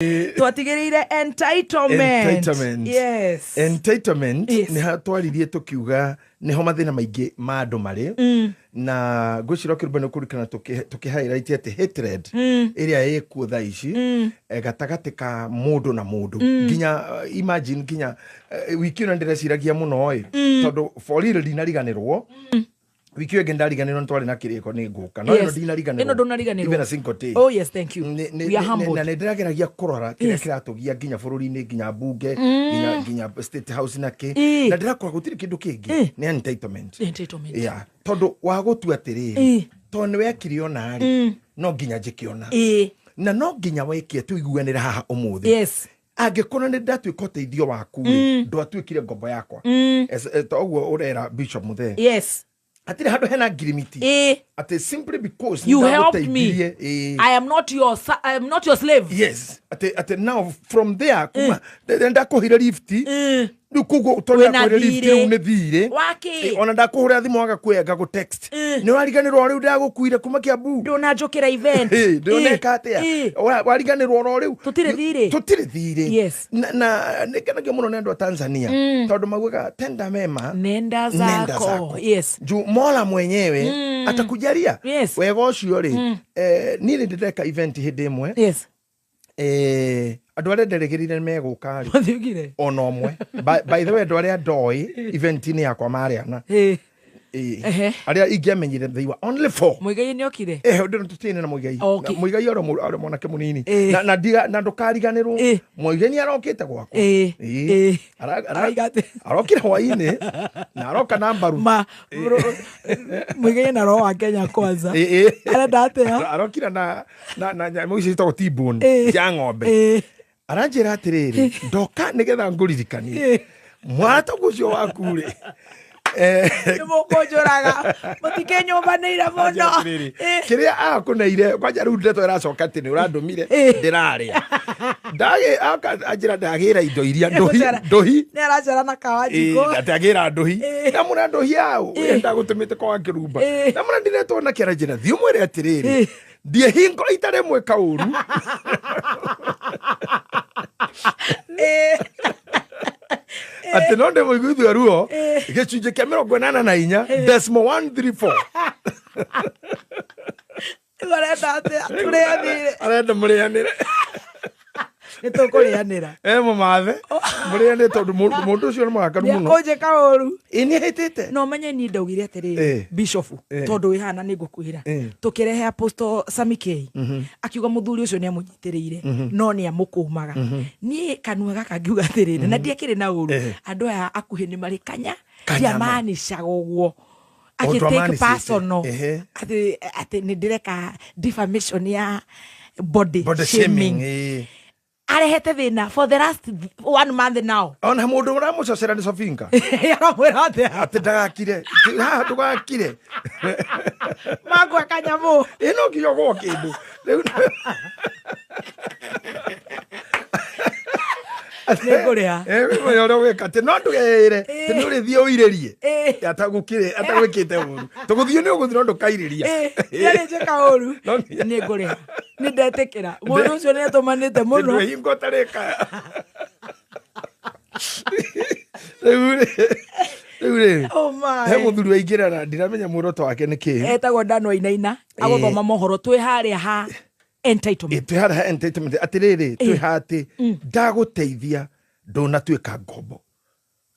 Twatigereire entitlement. Yes. Entitlement ni hatwaririe tukiuga ni ho mathina maingi ma andu mari na gwicira kirumba no kurikana tuki highlight ati hatred iria ikuo tha ici gatagati ka mundu na mundu nginya imagine nginya wiki ino ndireciragia muno tondu for real dinariganirwo wiki ege ndariganirwo ntwari na kiriko ni nguka no ino dinariganirwo even a single day. Oh yes, thank you. We are humbled. Na ndirageragia kurora kiria kiratugia nginya bururi-ini nginya bunge nginya state house na ki na ndirakora gutiri kindu kingi ni entitlement. Yeah, tondu wa gutu atiriri to ni wekirio nari no nginya njikiona na no nginya weke tuiguanira haha umuthi. Yes. Angekona ni ndatuika uteithio waku ndwatuikire ngombo yakwa toguo urera Bishop Muthe. Yes. Atire hado hena girimiti ate simply because you helped me. I am not your slave. Yes. Ate now from there kuma ndakuhira lifti nukugo utonda kuhira lifti unethire ona ndakuhura thimu agakwega go text ni wariganirwo riu ndagukuire kuma Kiambu ndona njokera event ndoneka atia wariganirwo ro riu tutire thire. Yes. Na nikanaga muno nendo Tanzania tondu magweka tenda mema nenda zako. Yes. Ju Mola mwenyewe atakujalia. Yes. Wega ucio ri nili ndeka event hindi imwe. Yes. Andu aria nderegerire meguka ri mathiugire ona omwe by the way andu aria ndoi event ni yakwa mariana aria ingamenyire they were only 4. Muigai ni okire ndio tutine na muigai ora mwanake munini na ndukariganirwo muigai ni arokite gwako arokire hwaini na aroka nambaru muigai na roho wa Kenya kwanza arenda atia arokira na muigai to tibone ya ng'ombe aranjira atiriri ndoka nigetha nguririkanie mwata gucio waku ri mukonjoraga mutikenyobanire muno kiria akuneire kwanja ru ndeto iracoka tini urandumire ndiraria ndage ajira ndagira indo iria ndohi ni aracera na kawajiko ndagira ndohi na muna ndohi yao enda gutumite kwa kirumba na muna ndiretwo na kiranjira thiu mwere atiriri die hingo itare mweka uru ati no ndemo iguthu aruo gicunje kia 84 decimal 134 arenda atia tureanire arenda murianire nitukureanira mumathe murianire tondu mundu ucio ni mwakaru muno koje kauru ini hitite no menye ni ndaugire atiriri Bishop tondu ihana ni ngukwira tukirehe Apostle Samikei akiuga muthuri ucio ni amunyitiriire no ni amukumaga ni kanua gaka ngiuga atiriri na ndiekire na uru andu aya akuhi ni mari kanya diamani cagogwo take personal ati ni direka defamation ya body shaming arehete thina for the last 1 month now ona mundu uramucocera ni Sofinka aramwira ati ndagakire ndugakire magwa kanyamu ino kiyogo kindu Negorea yore weka te no ndugere te no ri thio iririe atagukire atagwikite uru tuguthio ni uguthiro ndukairiria yari je kauru negorea ni ndetekera mundu ucio ni atumanite muno ndu hingo tareka oh my he muthuri waingira na ndiramenya muroto wake ni ki etagwo Dano Inaina agothoma mohoro twi haria ha entitlement tuhara entitlement atiriri tuhati ndaguteithia ndunatuika ngombo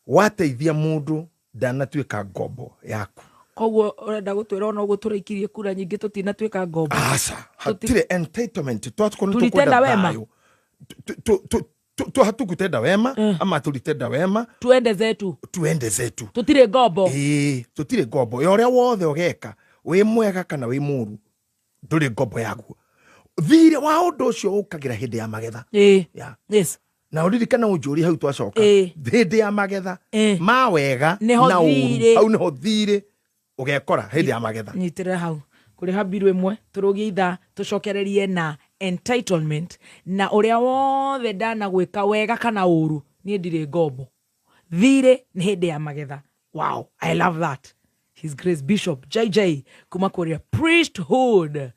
wateithia mundu ndanatuika ngombo yaku koguo urenda gutwira ona guturikirie kura nyingi tutinatuika ngombo asa hatire entitlement twatukona tulitenda wema hatukutenda wema ama tulitenda wema tuende zetu tutire ngombo tutire ngombo yoria wothe ogeka wi mwega kana wi muru nduri ngombo yaku thire wa undu ucio ukagira hindi ya magetha yes na uririkana unjuri hau twacoka hindi ya magetha ma wega na uru hau niho thire ugekora hindi ya magetha nyitira hau kuri habiru imwe turugie itha tucokererie na entitlement na uria wothe ndana gwika wega kana uru ni ndire ngombo thire ni hindi ya magetha. Wow, I love that. His Grace Bishop JJ kuma kuria priesthood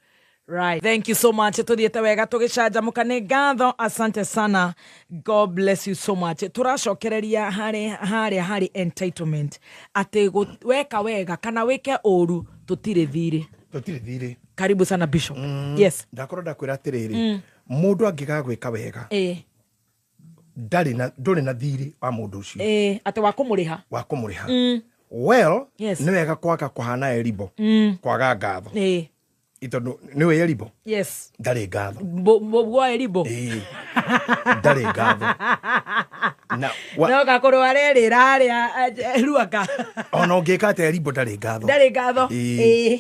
Right. Thank you so much. Tuthiete wega tugicanjamuka ni ngatho. Asante sana. God bless you so much. Turacokereria hari entitlement. Ate weka wega kana weke oru tutire thiri. Tutire thiri. Karibu sana Bishop. Yes. Ndakora ndakwira atiriri. Mundu angigagwika wega. Nduri na thiri wa mundu ucio. Ate wakumuriha. Well, yes. Ni wega kwaga kuhana eribo. Kwaga ngatho. Itondo niwe eribo. Yes. Ndari ngatho. Bwa eribo. Ndari ngatho. No gakoro arerira ruaka. Ona ngeka ate eribo ndari ngatho. Ndari ngatho.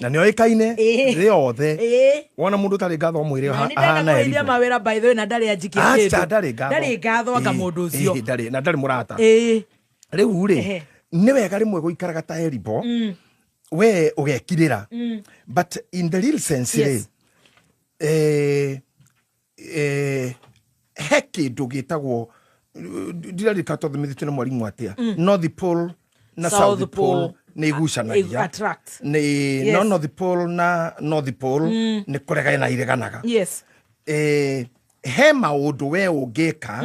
Na ni oikaine ri othe. Wona mundu tari ngatho omwire ahana eribo. Ni mawira by the way na ndari ajikia kindu. Ndari ngatho anga mundu ucio. Ndari na ndari murata. Riu ri ni wega rimwe guikaraga ta eribo. We ugekirira. But in the real sense, yes. Heki dugitagwo dirarika to the mithitune mwarimu atia. North Pole na South Pole ni gucanagia. Attract. Ni no North Pole na North Pole ni kurega na ireganaga. Yes. He maundu we ugeka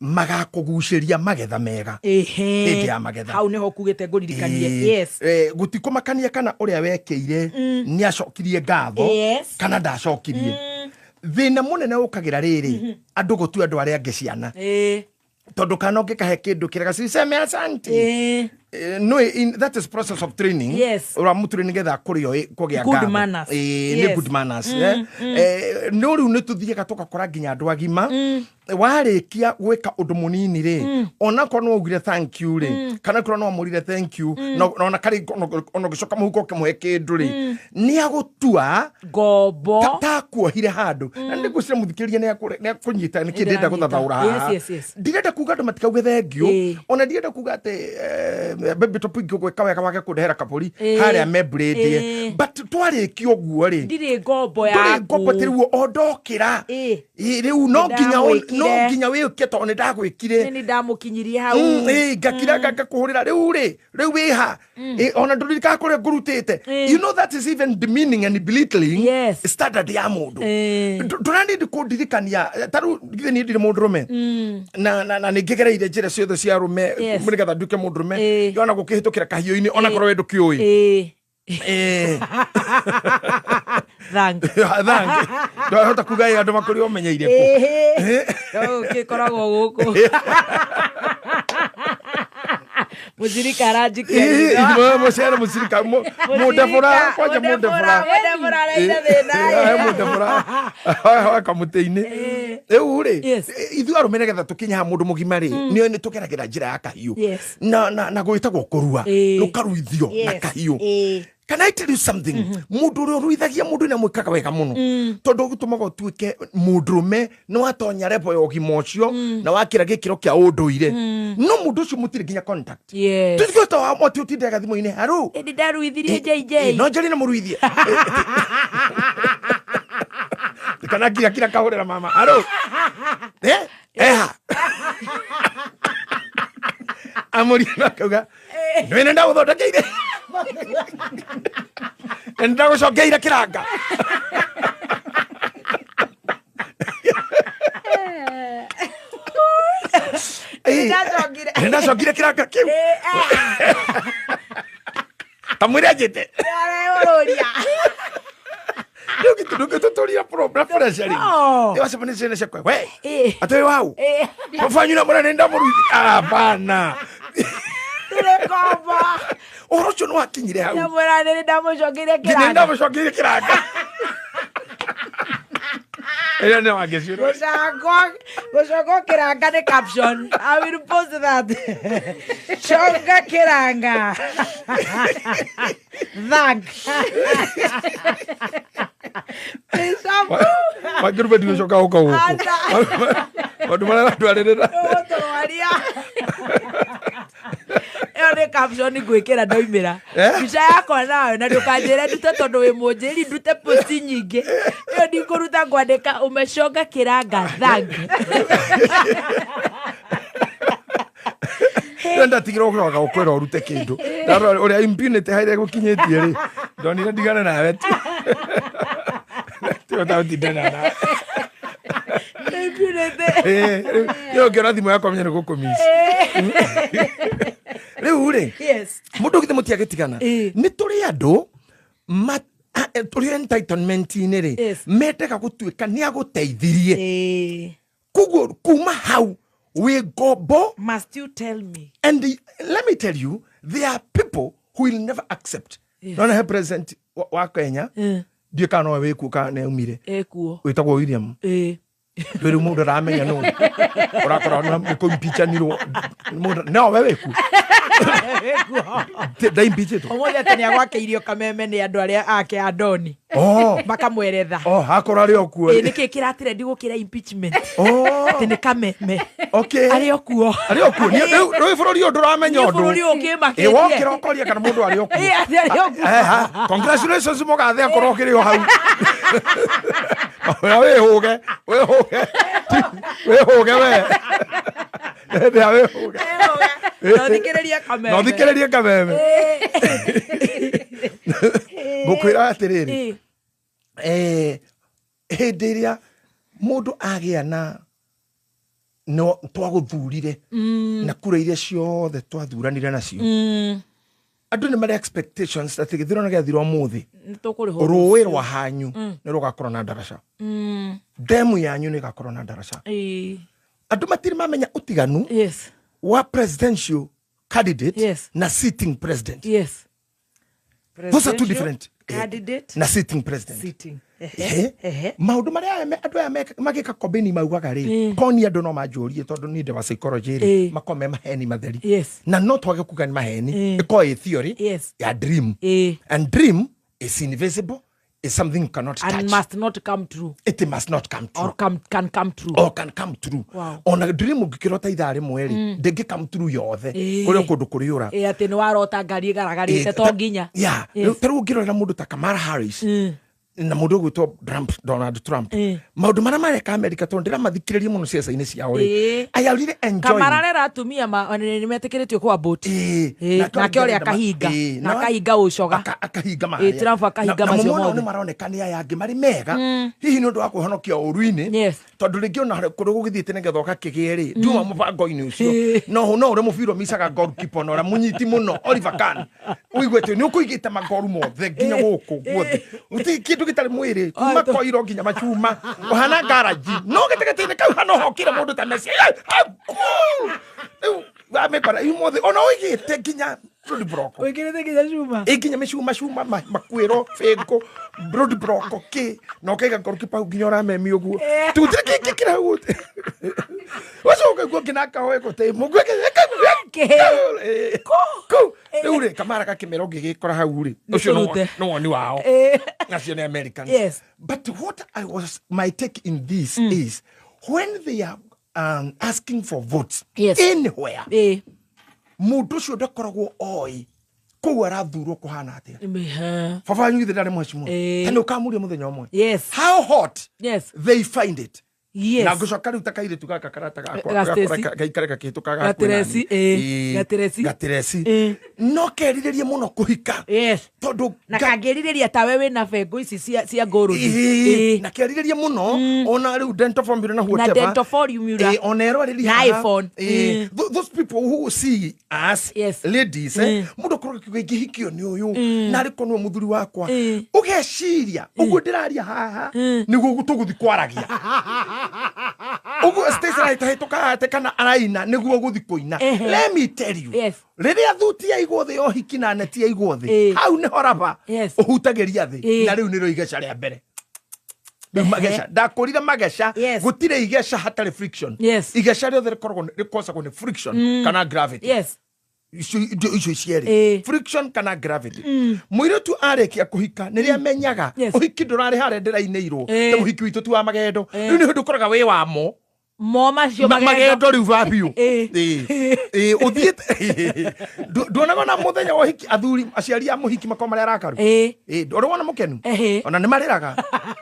magakuguciria magetha mega. Hindi ya magetha. Hau neho kugite nguririkanie. Yes. Gutikumakania kana uria wekeire ni acokirie ngatho kana ndacokirie. Thina munene ukagira riri andu gutu andu aria ange ciana. Tondu kana ungikahe kindu kiraga ciceme asante. No, that is process of training. Yes. Ura mutu ni getha kurio kugia good manners. Ni good manners. No riu ni tuthiega tukakora nginya andu agima. Warikia gwika undu munini ri ona ko no ugire thank you ri kana ko no amurire thank you no na kari ono gicoka muhuko kemuhe kindu ri ni agutua gobo ta kuohire handu na ndi gucira muthikiria ni kunyita ni kindenda guthathaura. Yes. Ndirenda kuga andu matikauge thank you ona ndirenda kuga ate baby topingi gwika wega wake kudehera kapuri haria mebrede but twarikio guo ri ndire ngombo yaku ndire ngombo tiruo ondokira riu no nginya we uketo ni ndagwikire ni ndamukinyirie hau ngakira ngakuhurira riu wi ha ona ndurika kure ngurutite. You know that is even demeaning and belittling standard ya mundu. Turandi ndikundirikania taru githe ni ndire mundu rume na ningigereire njira ciothe cia rume muri gatha nduke mundu rume yona gukihitukira kahio-ini ona korwo wendu kiui thank ndahota kuga andu makuri omenyeire ko kikoragwo guku muzirika arajikia mucere muzirika mudefora kwaja mudefora akamuteini riu ri ithu arumene getha tukinya ha mundu mugima ri ni tukeragira njira ya kahiu na gwitagwo kurua rukaruithio na kahiu. Can I tell you something? Mundu ruithagia mundu na mwikaga wega muno tondu gutumaga utuike mundurume no atonya repo ya ugima ucio na wakira gikiro kia unduire no mundu ucio mutire ginya contact. Tuthigota wa moti utindega thimo-ini haru ndi ndaruithirie JJ no njari na muruithie kana kira kahurira mama haru amuri nakauga nene ndaguthodekeire ndagucokeire kiranga ndacokire kiranga kiu kamwire ajite tuturia problem pressure wasepane sene sekwe we atoe wau mfanyuna mbona nenda muruthi bana turekova orocho no akinyire hau nyamura nene ndamucokeire kiranga ela no ageshiro goshoko kiranga the caption I will post that chonga kiranga thank magruba dio choka huko wadu mala twarerera ene caption gwikira ndoimira bica yakwa nawe na ndukanjira ndute tondu wi munjiri ndute post nyingi iyo ndikuruta ngwandika umeshonga kiranga thank Nda tigiro kuroga ukwera urute kindu ndaro uri impunity haire gukinyetie ri ndonire ndigana nawe Utautindanana. Yo ngĩona thimũ yakwa menya nĩ gũkũmici. Rĩu rĩ, mũndũ githĩ mũtiagĩtigana. Nĩ tũrĩ andũ tũrĩ entitlement-inĩ rĩ, mendaga gũtuĩka nĩ agũteithirie. Kuguo kuma hau we gombo. Must you tell me? And let me tell you, there are people who will never accept. Nona he president wa Kenya. Ndiĩ kana we kuka ne umire. Ekuo. Wĩtagwo William. Rĩu mũndũ ramenya no. Ũrakora no kũmpicanirwo. Mũndũ no we weku. Ndaimpichĩtwo. Ũmũthĩ atĩ nĩ agwakĩirio Kameme nĩ andũ arĩa ake Adoni. Makamweretha. Hakora arĩ okuo. Nĩkĩ kĩratire ndigũkĩra impeachment. Atĩ nĩ Kameme. Okay. Arĩ okuo. Arĩ okuo. Rĩu bũrũri ũyũ ndũramenya ũndũ. Bũrũri ũkĩmakĩtie. Wokĩra ũkoria kana mũndũ arĩ okuo. Arĩ okuo. Congratulations mũgathe akorwo kĩrĩ o hau. Wĩhũge. Wĩhũge we. Wĩhũge. No thikĩrĩrie Kameme. Ngũkwĩra atĩrĩrĩ. Hĩndĩ ĩrĩa mũndũ agĩa na no twagũthurire na kura iria ciothe twathuranire nacio. Andũ nĩ marĩ expectations atĩ gĩthurano gĩathira ũmũthĩ. Rũĩ rwa hanyu nĩ rũgakorwo na ndaraca. Demu yanyu nĩ ĩgakorwo na ndaraca. Andũ matirĩ mamenya ũtiganu wa presidential candidate na sitting president. Those are two different candidate na sitting president. Maundu maria andu aya magika kombeni maugaga ri koni andu no manjũrie tondu ni ndewa psychology ri makome maheni matheri na no twage kuga ni maheni iko theory ya dream and dream is invisible. Is something cannot touch and must not come true. It must not come true or can come true or can come true. On a dream ukirota ithari mweri ndenge come true yothe kuria kundu kuriura ati ni warota ngari garagarite to nginya taru ukirora mundu ta Kamala Harris na mundu gwitwo Donald Trump maundu maria mareka America to ndira mathikiririe muno ciaca-ini ciao ri ayarire enjoy Kamala rera atumia ni metikiritio kwa boat na kĩore akahinga ucoga akahinga mahali Trump akahinga macio mothe ni maroneka ni aya angi mari mega hihi ni undu wa kuhonokia uruini tondu ringi ona kundu gugithiite ni gethoka kigie ri nduma mubango-ini ucio no uri mubiro misaga goalkeeper no ra munyiti muno Oliver Kahn uigwete ni ukuigite magoru mothe nginya guku guothe uti gitari mwiri kuma koiro nginya machuma uhana garage no getegete kau hano hokira mundu ta Messi amekora imothe ona uigite nginya Brody Brocco uigite nginya chuma nginya mechuma makwiro fengo Brody Brocco ki no kega goalkeeper nginya ora memi uguo tutire kikira guote wacoka guo kinaka hoeko te mugweke ko ure Kamara kakimero ngigikora hau ri ucio no woni wao nacio ni Americans. But what my take in this is when they are asking for votes anywhere mundu ucio ndakoragwo oi kou arathurwo kuhana atia baba nyu thindare mwecimu tani ukamuria muthenya umwe how hot they find it na gucoka riu takaire tugaka karata gaikare gakihituka gatiresi no keriririe muno kuhika tondu na kangerireria tawe wina bengo ici cia ngorudi na keriririe muno ona riu dental formula na whatever na dental formula ona ero riri na iPhone those people who see us ladies mundu koroga kigihikio ni uyu na riko no muthuri wakwa ugeciria uguo ndiraria haha niguo tuguthi kwaragia ugu station aitahituka ate kana araina niguo guthi kuina let me tell you riria thuti ya igothe yo hikina neti ya igothe hau ni horaba uhutageria thi na riu ni roigesha ria mbere Magesha ndakurire Magesha gutire igesha hatari friction igesha riothe rikoragwo ni friction kana gravity icio cieri friction kana gravity muiritu arekia kuhika niria menyaga uhiki ndurari hare ndirainirwo te muhiki witu tu wa magendo riu ni hundu koraga wi wamo macio magendo riu vabiu uthiete nduonaga na muthenya wa hiki athuri aciari a muhiki makoma arakaru ndorona mukenu ona ni mariraga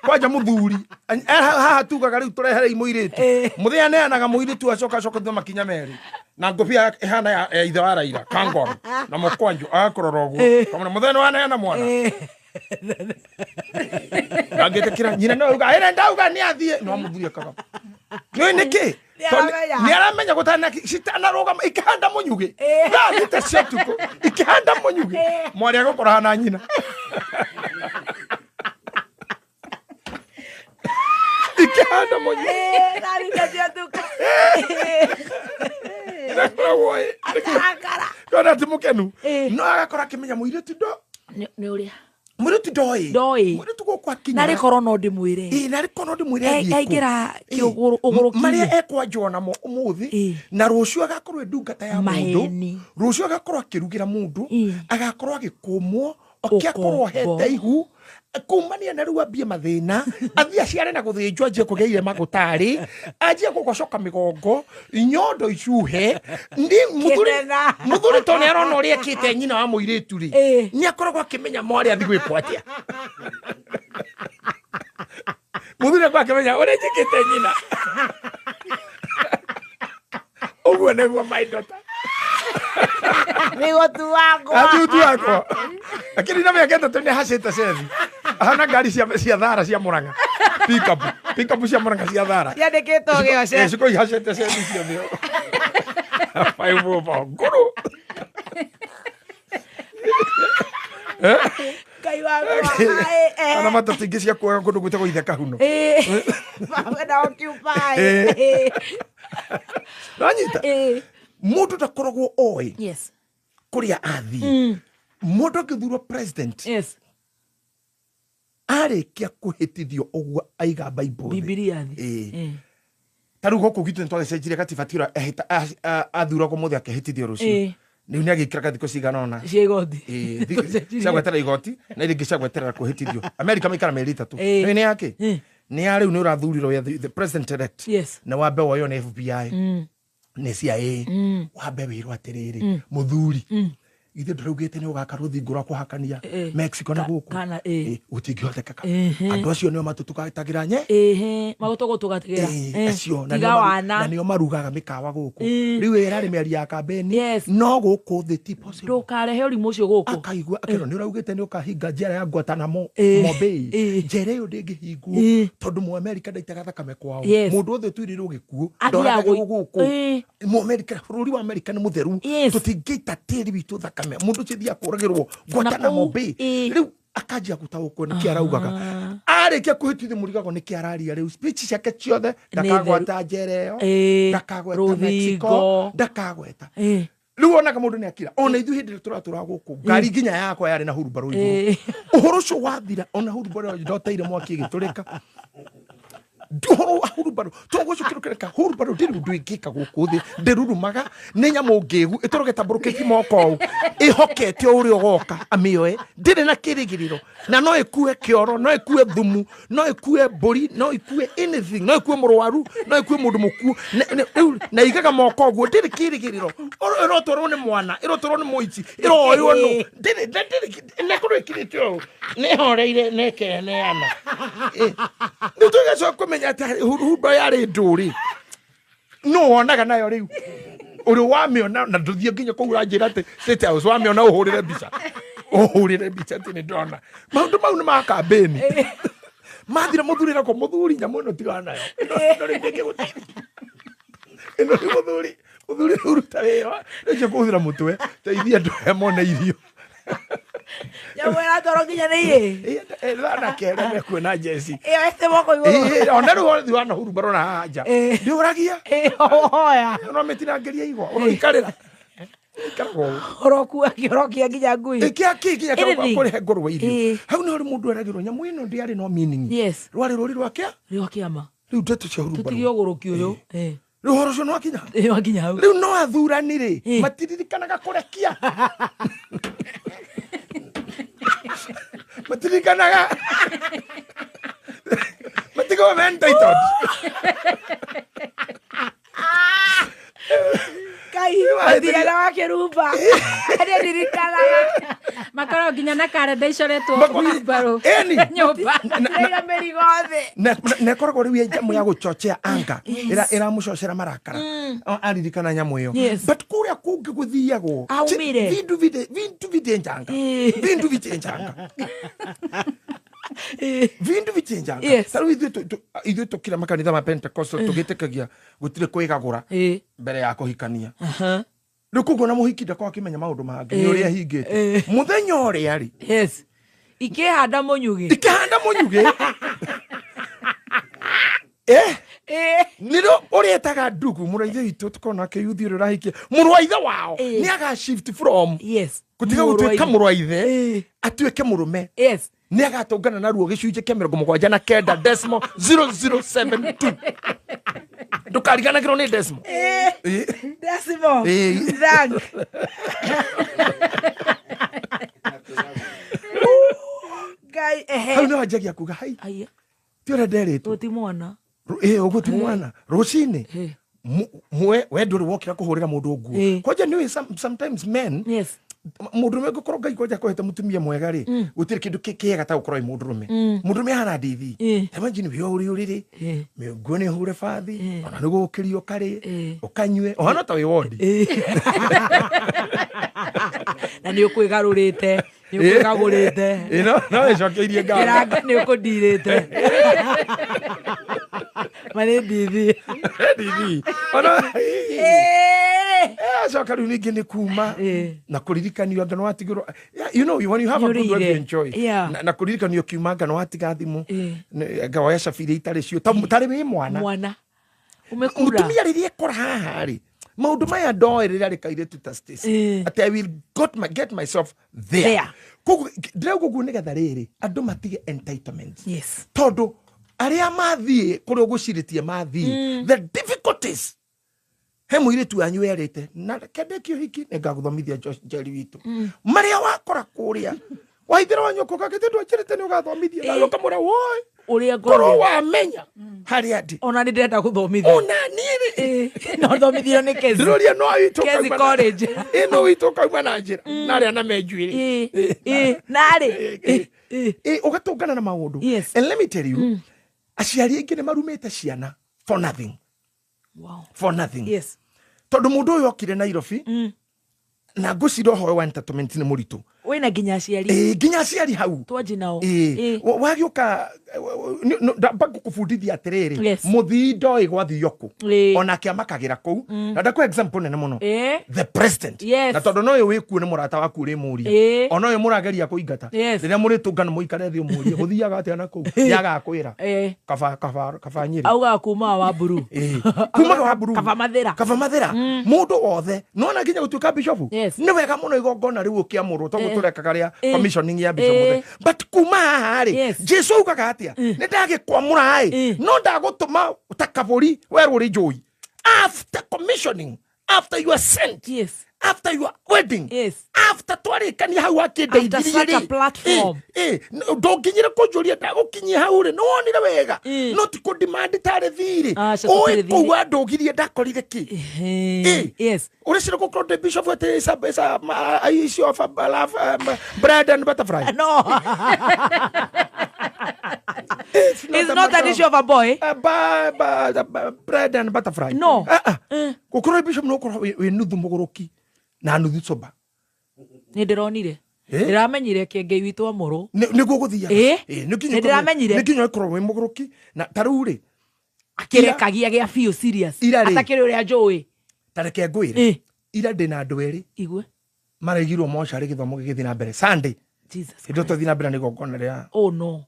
kwanja muthuri haha tugaga riu turehere muiritu muthenya neanaga muiritu acoka thwa makinya meri na ngobia ihana ya ithe wa Raila kangoro na mukwanju akorora uguo kamana muthenya wa neana mwana Angete kira nyina no uga ere ndauga ni athie no amuthuria kaga no niki ni aramenya gutana citana rugama ikihanda munyuge na nite cetuko ikihanda munyuge mwari agokora na nyina ikihanda munyuge na nite cetuko Kona timukenu no agakora kimenya muiretu do ni uria muiretu doi muiretu gukwa kinya nari korono ndimwire nari korono ndimwire aingira kiuguru maria ekwa jona mo umuthi na rucio agakorwo ndungata ya mundu rucio agakorwo akirugira mundu agakorwo agikumwo okiakorwo hete ihu kumania na ruwa bia mathina athia ciare na guthinjwo anjie kugeire magutari anjie gugocoka migongo nyondo icuhe ndi muthuri to ne arona uri ekite nyina wa muiritu ri ni akoragwo akimenya mori athi gwikwo atia muthuri kwa akimenya uri ekite nyina uguo neguo my daughter Migo tu wako. Lakini na miaka tatu ni hasita sethi. Hana gari cia thara cia Muranga. Pick up cia Muranga cia thara. Ya de que toge o sea. Siko hasita sethi cio ndio. Pai wo ba guru. Kai wako. Ana matatu ingi cia kuoga kundu gwitagwo itheka huno. Baba na occupy. Ranyita. Mundu takoragwo oi. Yes. Kuria athi. Mundu akithurwo president. Yes. Arikia kuhitithio ogwo aiga Bible. Biblia thi. Taru goko gitu ntwagecenjire katibatira athuragwo muthi akihitithio rucio. Ni unia gikira kathiko ciganona. Ciegoti. Ciagwetera igoti na iringi ciagweterera kuhitithio. America maikara meri 3. Ni yake. Ni ari ni urathuriro the president elect. Yes. Na wabe wayo na FBI. Ni CIA wabe wirwo atiriri muthuri ithe ndiraugite ni ugakara thingura kuhakania Mexico na guku utingihoteka andu acio nio matutukatagira nye magutugatugatira acio na nio marugaga mikawa guku riu era ri meri ya kambeni no guku the tipo ndukarehe urimu ucio guku akaigua akero ni uraugite ni ukahinga njera ya Guantanamo Bay njera yo ndingihingwo tondu mu America ndaitaga thakame kwao mundu othe twirirwo gikuo ndoraga guku mu America bururi wa America ni mutheru tutingita tiri bitu thakame mundu cithia kuragirwo Guantanamo Bay riu akajia gutaukwo ni kiaraugaga arikia kuhitithia murigago ni kiararia riu speech ciake ciothe ndakagwata njereyo ndakagweta Mexico ndakagweta riu onaga mundu ni akira ona ithu hindi turatura guku ngari nginya yakwa yari na hurubaro iguru uhoro cio wathira ona hurubaro ndoteire mwaki giturika Doro hurubaro togo cukirukireka hurubaro ndiru ndwingika gukuthi ndirurumaga nenya mungegu itorogeta buruketi moko ihokete uri ogoka amioe ndire na kirigiriro na no ikue kioro no ikue thumu no ikue bori no ikue anything no ikue murwaru no ikue mundu muku na igaga moko guo ndire kirigiriro irotoro ni mwana irotoro ni muici iroyo no ndire ne kurikirito ne horeire ne kene ana nituge so kumenya huruba yari nduri no onaga nayo riu uri wamiona na nduthie nginya kuura njira ati state house wamiona uhurire bica tini ndona maundu mau ni ma kambeni mathira muthurira ko muthuri nyamu no tigana nayo ndori ndeke gutiri ino ni muthuri uruta wewa nje kuthira mutwe teithia ndoe mona irio ya wera toro nginya ni na kera me kwena jesi este moko iguru ona ru thiwana hurubaro na haja ndiuragia oya no metinangeria igwa ono ikarira ikargo orokia nginya ngui ikiakinya kuri hengorwa irio hau no ri mundu eragirwo nyamu ino ndiari no meaning rwari ruri rwakiama riu ndeto cia hurubaro tutigio guruki uyu riu horo cio no akinya hau riu no athurani ri matiririkanaga kurekia matirikanaga matigo entitled kai adira wa keruba adirikanaga Makoro ginya na kalenda icoretwo wheelbarrow. Nyumba. Ega merigothe. Ne koragwo riu nyamu ya guchochea anga ira mucocera marakara aririkana nyamu iyo but kuria kungi guthiagwo aumire vindu videnjanga vindu vichenjanga taru ithu tukira makanitha ma Pentecostal tugitekagia gutire kwigagura mbere ya kuhikania riu kuguo na muhiki ndakwa akimenya maundu mangi ni uria hingite muthenya uria ri ikihanda munyugi niro urietaga ndugu muraithe witu tukona ke yuthi uri rahikia murwaithe wao ni aga shift from gutiga gutuika murwaithe atuike murume ni agatungana na ruo gicunje kia 79 decimal 0072 ndukariganagirwo ni decimal decimal thank guy hau no ajagia kuga hai tiora nderitwo ti mwana uguo ti mwana rucini we nduri wokira kuhurira mundu nguo kwaja ni sometimes men mundurume gukorwo ngai kwaja kohete mutumia mwega ri gutiri kindu kiega ta gukorwo mundurume hana ndithi imagine we uri uriri me nguo ni hure fathi ona ni gukirio kari ukanywe ohana ta we wodi na ni ukwigarurite ni ukigagurite no ecokeirie nganga ni ukundirite mane ndithi ona coka riu ningi ni kuma na kuririkanio ngano watigirwo you know when you have a good way to enjoy na kuririkanio kiuma ngano watiga thimu ngawa cabiri itari cio tari wi mwana umekura mutumia ririe kora haha ri maundu maya ndoe riria rikaire tuta Stacy at I will get myself there kugu ndrego gu nigetha riri andu matige entitlements tondu aria mathie kuri guciritie mathie the difficulties he muiritu anyu yerite na kendekio hiki nengaguthomithia Jerry witu maria wakora kuria waithira wanyoko kakete ndwachirite ni ugathomithia na ukamura woi uria ngoro wamenya hari andi ona ni ndenda guthomithia ona niri no thomithio ni kezi ndiroria no witu kezi college no witu kauma na njira nari ana menjuiri nari ugatungana na maundu and let me tell you aciari aingi ni marumite ciana for nothing for nothing tondu mundu uyu okire Nairobi na ngucira ho wa entertainment ni muritu wina ginya aciari ginya aciari hau twanji nao wagiuka bagu kufundithia atiriri muthii ndoi gwathio ku ona kiamakagira ku na ndakwa example nene muno the president na tondu no wi ku ni murata waku ri muria ona uyu murageria kuingata riria muritungana muikare thi umurie guthiaga atia na ku yaga kwira kaba nyiri auga kuma wa buru kuma wa buru kaba mathira mundu wothe no na ginya gutuika bishop ni wega muno igongona riu kiamuru tondu turekaga ria commissioning ya bishop but kuma hari Jesu ukaga atia ni ndagikwamura ai no ndagutuma utakaburi weru ri joy after commissioning after you are sent after your wedding after twarikani hau akindeithirie platform ndonginyire kunjuria ndagukinyia hau ri no wonire wega no ti ku demand tare thiri oi kuwa ndogirie ndakorire ki uri cire ku the bishop at esa issue of bread and butterfly no it's not an issue of a boy bread and butterfly no kukuru bishop no kuru we nuthu muguruki na nuthu soba ni ndironire ndiramenyire kenge witu wa muru niguo guthia ndiramenyire nikinyo ikoro we muguruki na taruri akirekagia gia feel serious atakire uria njui tareke ngwire ira ndina andu eri igwe maregirwo mochari githomo gigithi na mbere Sunday Jesus indo tuthi na mbere ni gongona ria oh no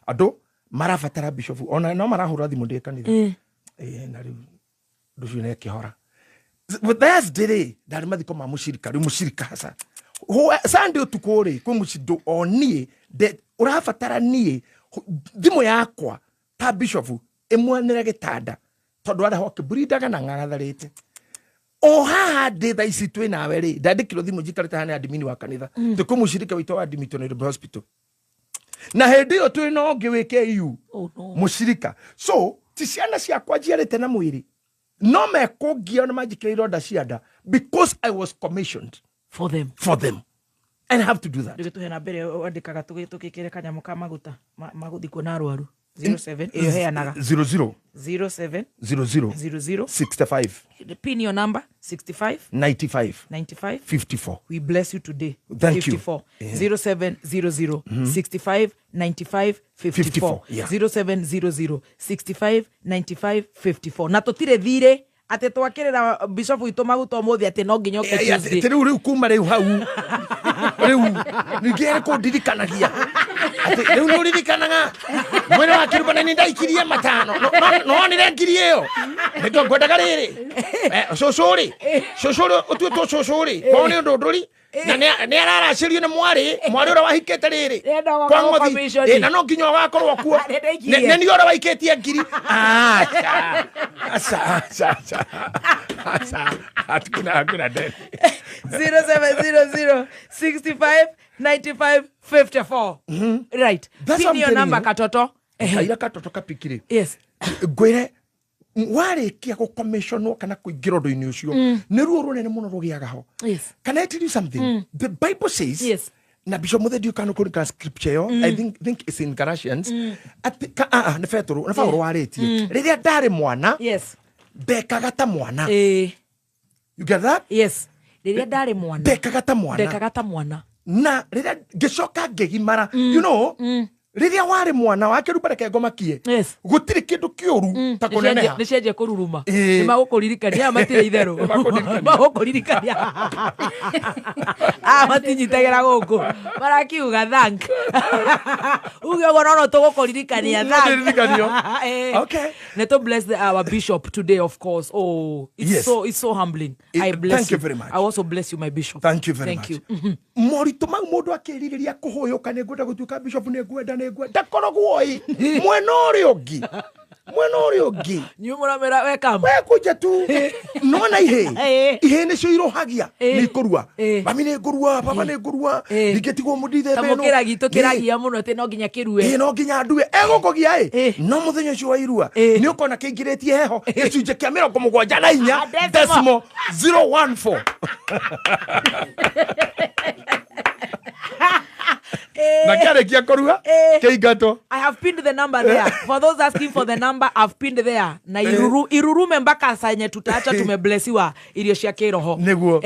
andu marabatara bishop ona no marahura thimu ndi kanitha na riu nducio ne kihora but that's day ndari mathiko ma mushirika ri mushirika hasa Sunday utukuri kwi mushindo onie de urabatara nie thimu yakwa ta bishop emwanire gitanda tondu ara hoke buridaga na ngatharite haha ndi tha ici twi nawe ri ndandikirwo thimu njikarite hane admini wa kanitha tukũ mushirika witũ wa admit Nairobi hospital na hindi yo twi no ngi wike yu mushirika so ti ciana ciakwa njiarite na mwiri no mekungia na majikira ironda cianda because I was commissioned for them and I have to do that. Ndugetuhe na mbere wandikaga tukikire kanyamu ka maguta maguthi kuona arwaru 07 iyo heanaga 00 07 00 00 65 the pin your number 65 95 95 54. we bless you today. Thank 54 you. 0700 65 95 54 yeah. 0700 65 95 54 na tutire thire ate twakirira bishop witu maguto mothi ate no nginyo ke Tuesday riu kuma riu hau riu nigere ko dirikanagia ate riu no dirikanaga mwena wa kirubana ni ndaikirie matano no ni rengirie yo ndo ngwendaga riri cocuri utu to cocuri ko ni ndunduri na ne araracirio ni mwari ura wahikete riri kwa ngothi na no nginyo gakorwo kuo ne ni ura waiketie ngiri asa hakuna deni 0700 65 95 54 right pin your number katoto ira katoto kapikire yes gwire warikia go commissionwo kana kuingira ndo-ini ucio ni ruo runene muno rugiagaho. Yes. Can I tell you something? The Bible says, yes, na Bishop Muthedi ukana scripture yo, I think it's in Galatians, na Petro na Paulo waritie riria ndari mwana, yes, bekaga ta mwana. You get that? yes, riria ndari mwana, bekaga ta mwana, na riria ngicoka ngigimara, you know, riria wari mwana wake rubareke ngomakie, yes, gutiri kindu kiuru ta kuneneha ni cenje kururuma ni magukuririkania matire itheru magukuririkania matinyitagera guku marakiuga thank uge gono tugukuririkania thank okay. Let us bless our bishop today, of course. Oh, it's yes. It's so humbling. I bless thank you very much. I also bless you, my bishop. Thank you very much. You. Moritu mau mundu akiririria kuhoyoka ne ngwenda gutuika bishop ne ngwenda ndakoragwo mwena uri ungi Ni muramera weka we kuja tu nona ihe ni cio irohagia ni kurua mami ni ngurua papa ni ngurua ndigetigwo mudithe beno tamukira gitu kiragia muno te no nginya kirue no nginya ndue egukogia no muthenya ucio wa irua ni ukona kingiritie heho gicunje kia 74 decimal 014 na kare kia korua keigato. I have pinned the number there. For those asking for the number, I've pinned there. Na irurume mpaka sanye tutaacha tumeblessiwa irio cia kiroho. Neguo.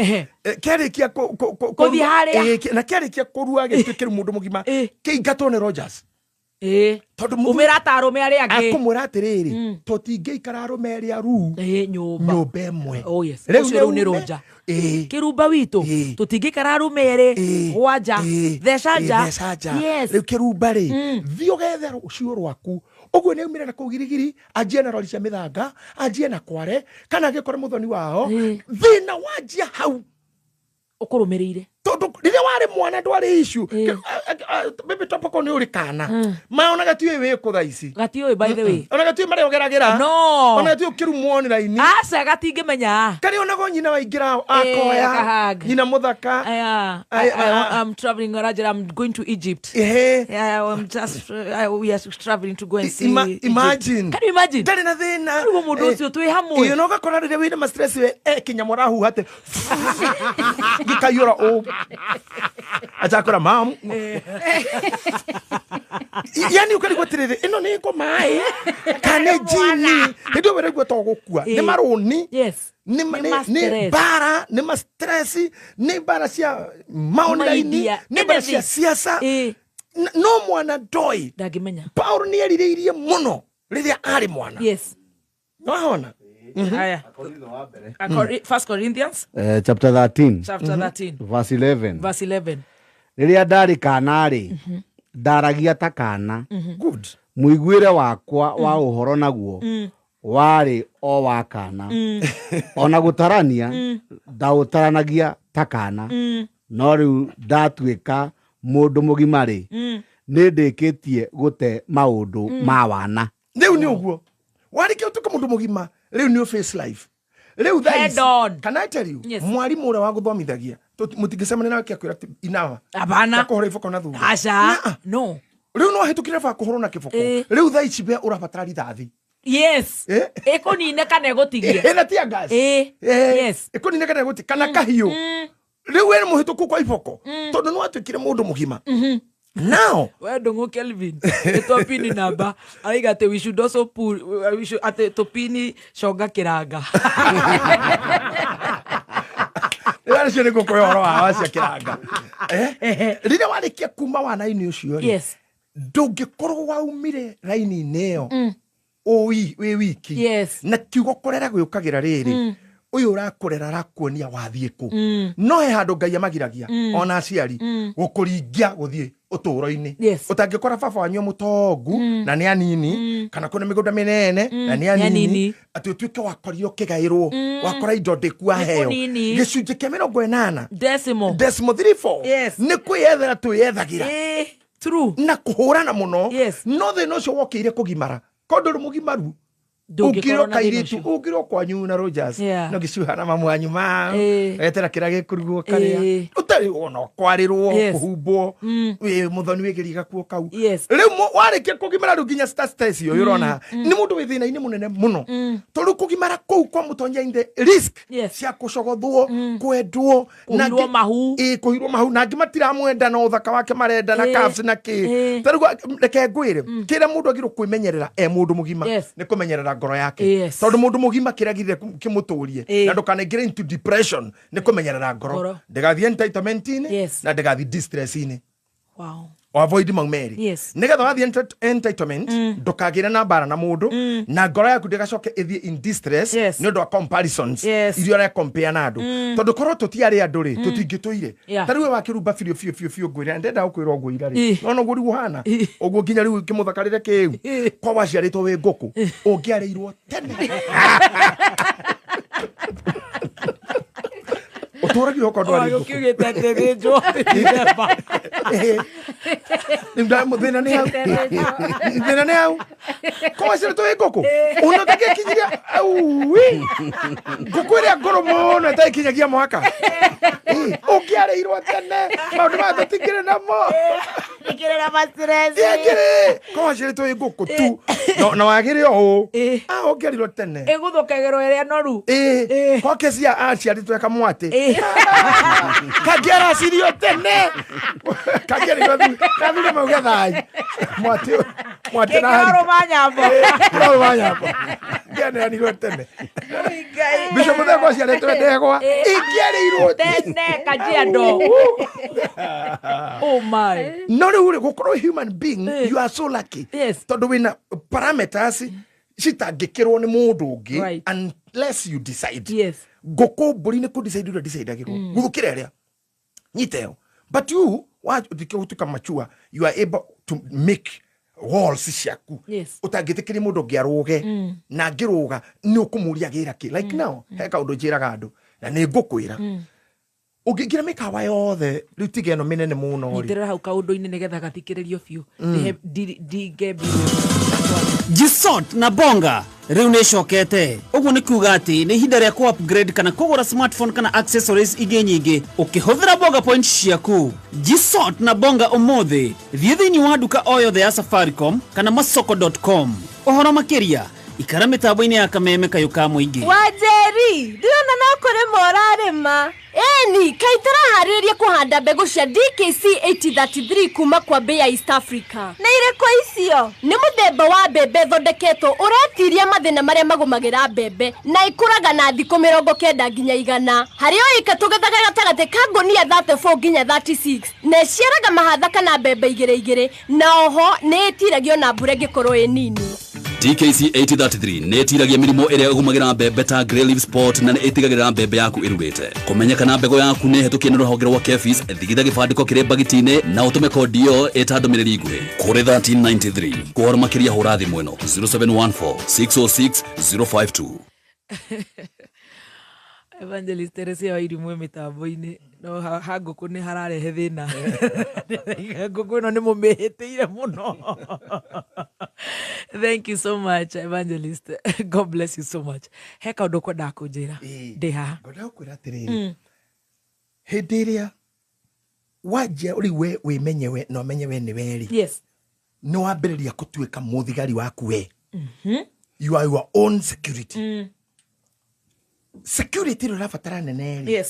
Kare kia kothi haria. Na kare kia korua gitukiru mundu mugima keigato ne Rogers. Umirata arume aria angi akumwira atiriri tutingeikara arume aria ru nyumba emwe. Oh yes, ucio ni Roja kirumba witu tutingikara arume eri wanja thecanja yes riu kirumba ri thio gethe ucio rwaku uguo ni umire na kugirigiri ajie na rori cia mithanga ajie na kware kana gikore muthoni wao thina wajia hau ukurumirire tondu riria wari mwana ndwari issue bibi topoko ni uri kana maona gatio wi kuthaici gatio by the way ona gatio mari ogeragira no ona gatio kirumo ni raini aca gatingimenya kari ona go nyina waingira akoya nyina muthaka I'm traveling Rajara, I'm going to Egypt. I'm just we are traveling to go and see imagine. Can you imagine? Ndari na thina rugo mundu ucio twi hamwe iyo no gakora riria wina ma stress we kinyamora hu hate gikayura atakora mam yani ukarigwa tiriri ino ni ngo mai kane jini ndio wera gwa togukua ni maruni yes ni bara ni ma stress ni bara cia maonlaini ni bara cia siasa no mwana doi ndagimenya Paulo ni eririirie muno riria ari mwana yes waona haya First Corinthians chapter 13 verse 11 riria ndari kanari ndaragia ta kana good muiguire wakwa wa uhoro naguo wari o wa kana ona gutarania ndautaranagia ta kana no riu ndatuika mundu mugima ri ni ndikitie gute maundu ma wana riu ni uguo warike utuka mundu mugima riu ni face life riu that can I tell you mwarimu ura wa guthomithagia mutingisemane nawe kiakwira inawa abana kohora ifoko na thungu aca no riu no hitukire fa kohoro na kiboko riu tha ici be urabatara rithathi yes ekonine kana egotigie na tia gas yes ekonine kana egoti kana kahiu riu we muhituku kwa iboko tondu no atwikire mundu mugima now we ndungu Kelvin etopini namba aiga te we should also pull we should ate topini shoga kiranga Wale shone ko koyoro wa cia kiranga rira warikia kuma wana-ini ucio yes ndungikorwo waumire raini neo oi we wiki yes na kiugo kurera gwiukagira riri uyu urakurera rakuonia wathie ku no he handu Ngai amagiragia ona aciari gukuringia guthie uturo-ini utangikora baba wanyu mutongu na ni anini kana kuna migunda minene na ni anini ati utuike wakorio kigairwo wakora indo ndiku aheo gicunji kia 80 decimal 34 ni kwiyethera twiyethagira true na kuhurana muno no thina ucio wokire kugimara kondu mugimaru ukiro kairitu ukiro kwanyu na Rogers no gicuhana mamwanyu ma etera kirage kurugwo karia utari ona kwarirwo kuhumbo we muthoni wigiriga kuo kau riu warike kugimara ruginya status yo urona ni mundu withina ini munene muno toru kugimara kou kwa mutonya inde risk cia kucogothwo kwendwo na kuhirwo mahu na ngimatira mwenda na uthaka wake marenda na caps na ki taru reke ngwire kira mundu agiru kwimenyerera mundu mugima ni kumenyerera ngoro yake tondu mundu mugima kiragire kimuturie na ndukanengire into depression ni kumenyerera ngoro ndigathie entitlement-ini na ndigathie distress-ini avoid maumeri nigetha wathie entitlement ndukagire na mbara na mundu na ngoro yaku ndigacoke ithie in distress ni undu wa comparisons irio re compare na andu tondu korwo tutiari andu ri tutingituire tariwe wakirumba fio ngwira ndenda gukwira ngwira ri no guri guhana uguo nginya riu kimuthakarire kiu kwa waciaritwo wi nguku ungiarirwo tene utoragi hoko ndwari nguku kiugite aterejo nda muthina ni hau kwa waciaritwo wi nguku unotagia kinyiria nguku iria nguru muno itaikinyagia mwaka ungiarirwo tene maundu ma tutingire namo ikirera mastress kwa waciaritwo wi nguku tu na wagire o ungiarirwo tene iguthukagirwo iria noru kwa kesia aciaritwo akamwate kagiara sirio tene kagiara kathule maugathai mwate na hari ro manyambo gene ni ro tene bisho muthe kwa ciaritwo ndegwa ingiarirwo tene kajiando oh my no ri gukorwo human being you are so lucky tondu wina parameters citangikirwo ni mundu ungi unless you decide goko mburi ni ku decide ura decide agirwo guthukira ria nyiteo but you utuka machua you are able to make walls ciaku utangitikiri mundu ngiaruge na ngiruga ni ukumuria gira ki like now heka undu njiraga andu na ni ngukwira ugingira mikawa yothe rutige no minene muno ri ndira hau kaundu-ini nigetha gathikiririo biu digebi Gisort na bonga riu ni cokete uguo ni kuga ati ni hinda ria ku upgrade kana kugura smartphone kana accessories ingi nyingi ukihuthira bonga points ciaku. Gisort na bonga umuthi thie thiini wa duka o yothe ya Safaricom kana masoko.com. Uhoro makiria ikara mitambo-ini ya Kameme kayuka muingi Wajeri ndiona no kuri morarima eni kaitara hariria kuhanda mbegu cia DKC 8033 kuma kwa Bay East Africa na ireko icio ni muthemba wa mbembe thondeketwo uretiria mathina maria magumagira mbembe na ikuraga na thikũ 90 nginya 100 hario ikatugethaga gatagate ka ngunia 34 nginya 36 na ciaraga mahatha kana mbembe igire na oho ni itiragio na mbura ngikorwo nini. DKC 8033 netiragia mirimo iria gumagira mbembe ta grey leaf spot na itigagira mbembe yaku irugite. Kumenyeka na mbego yaku ne hetukie no ruhonge rwa Kefis thigitha gibandiko kire bagitine na utume code yo etandumiriri igwe kuri 1393 kuhora makiria hurathi mweno 0714 606 052. Evangelist Teresa wa irimwe mitambo-ini no hanguku ni hararehe thina nguku no ni mumihitiire muno. Thank you so much Evangelist. God bless you so much. Heka undu kwenda kunjira ndi ha ngoda kwira atiriri hindi iria wajia uri we wimenyewe no menyewe ni weri no wambiriria kutuika muthigari waku we you are your own security security ro rafatara nene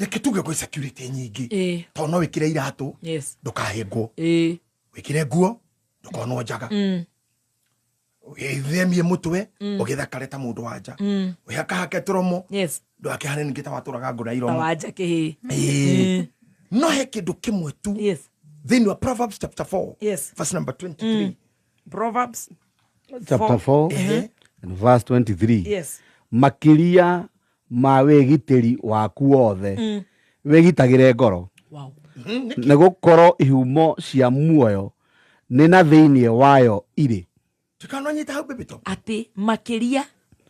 Rekituge kwa security nyingi. To no wikire iratu. Yes. Ndukahengwo. Wikire nguo ndukonwo njaga. Withemie mutwe ugithakareta mundu wanja. Wihaka hake turomo. Yes. Ndwake hanene ngita waturaga ngona iromo. Wanja kihi. No he kindu kimwe tu. Yes. Then you Proverbs chapter 4. Yes. Verse number 23. Proverbs chapter 4 and verse 23. Yes. Makiria ma wegiteri waku wothe wegitagire ngoro. Wow. Ne gukoro ihumo cia muoyo ni na thiini wayo ire. Tukanonyita hau bebito. Ati makiria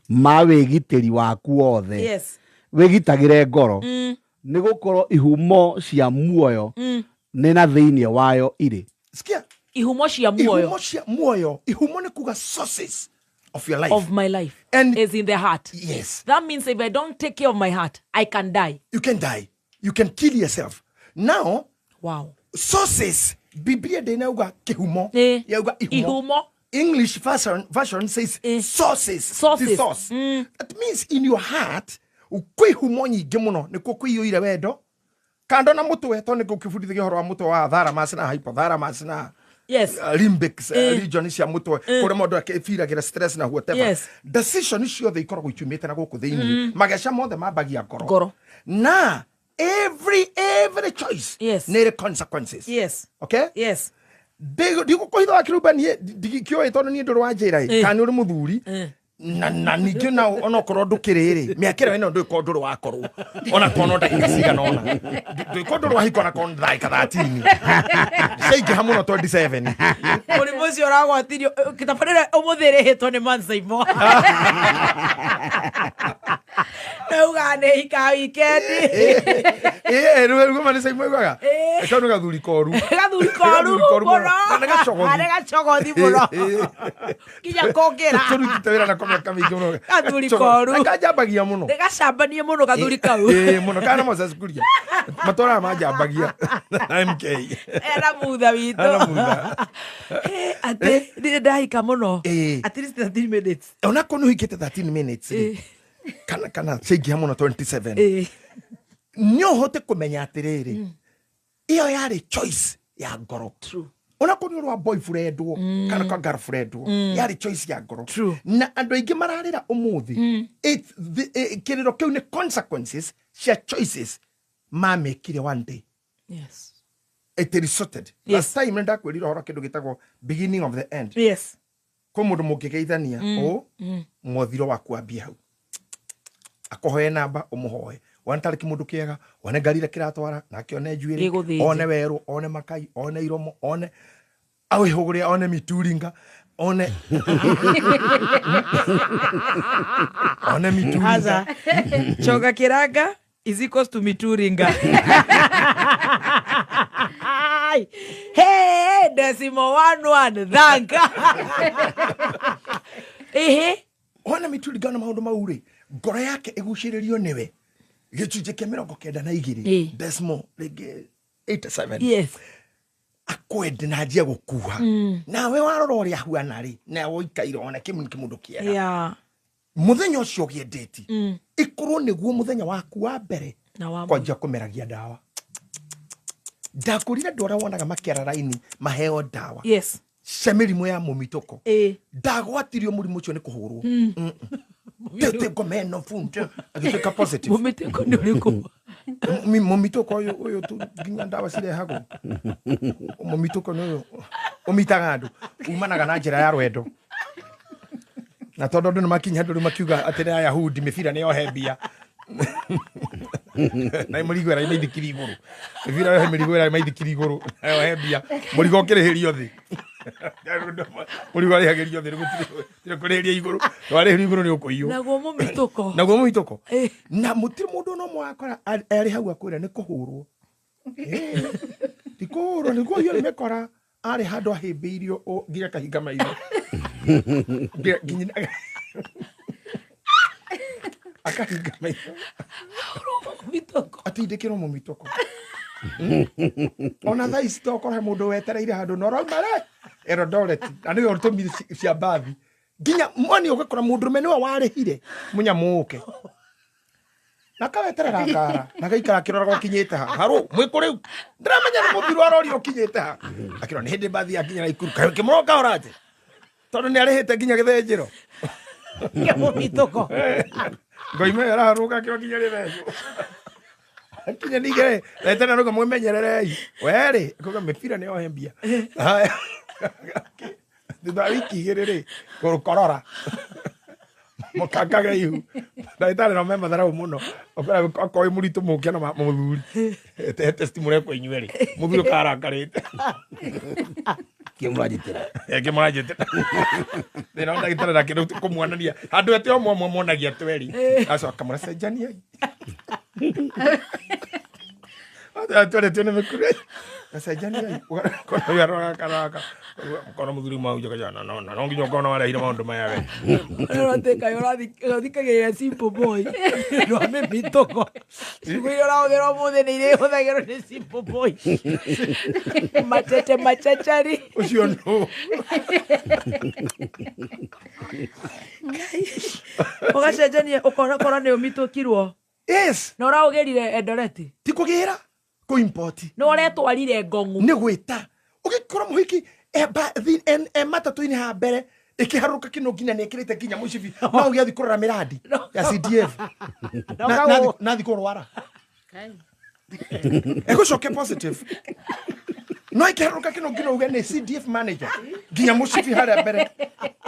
Ma wegiteri waku wothe. Yes. Wegitagire ngoro. Ni gukoro ihumo cia muoyo ni na thiini wayo ire. Sikia. Ihumo cia muoyo. Ihumo cia muoyo. Ihumo ni kuga sources of your life. Of my life. And is in the heart. Yes. That means if I don't take care of my heart, I can die. You can die. You can kill yourself. Now, Wow. sources. Biblia de nauga kihumo. Yauga Ihumo. English version says sources. Sources. The source. That means in your heart, ukwe humo nyingi muno nikuo kuiyuire wendo. Kando na mutwe to nikuo kifundithia horo wa mutwe wa thalamus na hypothalamus na Yes. limbic region cia mutwe kure mundu akifiragira stress na whatever. Yes. Decision ciothe ikoragwo itumite na guku thiini. Magesha mothe mambagia Ngoro. Na every choice need consequences. Yes. Okay? Yes. Digo kohitha kiruba nie dikio itono ni ndoro wa njira kani uri muthuri na ningĩ na onokorwo ndukiriri miakire ino ndiko ndoro wakorwo ona kono ndagika cigana ona ndiko ndoro wahiko na kono ndagika 13 seiki hamuno 27 muri mucio uragwatirio kitabarira umuthiri hitwo ni mansaimo Naugane ika weekend rugo mane sai mwegaga eka no gathuri koru na gachogothi muno kinya kongera turukitawira na komya kamingi muno gathuri koru akajambagia muno gacambanie muno gathuri kau muno kana Moses kuria matora majambagia MK era mutha wito ate ndi ndahika muno at least 13 minutes ona kono hikete 13 minutes kana seigi hamuno 27 nyo hote kumenya atiriri iyo yari choice ya ngoro. True. Ona kono rwa boyfriend wo kana ka girlfriend wo yari choice ya ngoro. True. Na andu ingi mararira umuthi it's the kiriro kiu ni consequences cia choices mamekire one day. Yes. It resulted. Yes. Last time nda kwirira horo kindu gitagwo beginning of the end. Yes. Ko mundu mukigeithania muthiro waku ambia hau akohoe namba umuhoe wantariki mundu kiega one garire kiratwara nake one njuiri one weru one makai one iromo one awe hugure one mituringa one one mituringa choga kiranga is equals to mituringa. Hey, decimal 11 thanka. Ona mituringa na maundu mauri ngoro yake iguciririo niwe gicunje kia 92 decimal rege 87. Yes. Akwende na njia gukuha nawe warora uria huana ri na woikaire ona kimundu kiega. Yeah. Muthenya ucio giendeti ikorwo niguo muthenya waku wa mbere kwanja kumeragia dawa ndakurire ndora wonaga makiara raini maheo dawa. Yes. Semirimu ya mumitoko ndagwatirio murimu ucio ni kuhurwo tete ngomeno funto agituka positive mumitoko ni uriku mumitoko uyu tu ginya dawa cire hago mumitoko no umitaga andu umanaga na njira ya rwendo na tondu ndu makinya ndu makiuga atene aya hudi mifira ni ohebia na murigwera maithikiri iguru mifira yo murigwera maithikiri iguru ohebia murigo kireherio thi murigo rihagerio thi gutire kureheria iguru wari iguru ni ukuiyo naguo mumitoko na mutire mundu no mwakora ari hau akwira ni kuhurwo tikuro ni kuyo ni mekora ari handu ahimbiirio ngira kahinga maitho nginya akahinga maitho mumitoko atindikiro mumitoko ona thaici tokora mundu wetereire handu no raumare Erodoret ani ortomire cia bathi nginya mwani ugakora mundu rume niwe warihire munyamuke Nakaweterera ngara nagaikara kirora gokinyete ha haro mwiko riu ndramenya ni muthiru arori okinyete ha akiro ni hindi bathi akinya ikuru kayo kimroka orate tondu ni arihite nginya githenjiro Mitoko. ngoime araruka kiro kinya rithenjiro akinya nigere letena ruga mwimenyererei weri kuga mipira ni ohembia ndida wiki giriri kurukorora mukakaga ihu ndaitare no memba thara muno okora akoi muritu mukia na muthuri testimony ko inyueri muthuri karakarite Kimurajitira. Kimurajitira ndina ndagitara na kindu kumwanania andu ete omwe monagia tweri acoka muracenjania atore tene mekure acenjania kono yarora karaka kono muthuri mau joka jana no nginya kono wala hira maundu maya we Roteka yorathikagirira Simple Boy. No ame Mitoko. Sikuira ogero muthe ni ire hothagero ni Simple Boy. Matete machachari. ucio no Ogacenjania ukora ni umitokirwo. yes Na uraogerire Endoreti. tikugira ko import No uretwarire Ngong'u. ni gwita ugikora muhiki matatu-ini ha mbere ikiharuka kino nginya ni ikirite nginya mucibi no ugiathi kurora miradi ya CDF na thi kurwara ekucoke positive no ikiharuka kino nginya uge ni CDF manager nginya mucibi haria mbere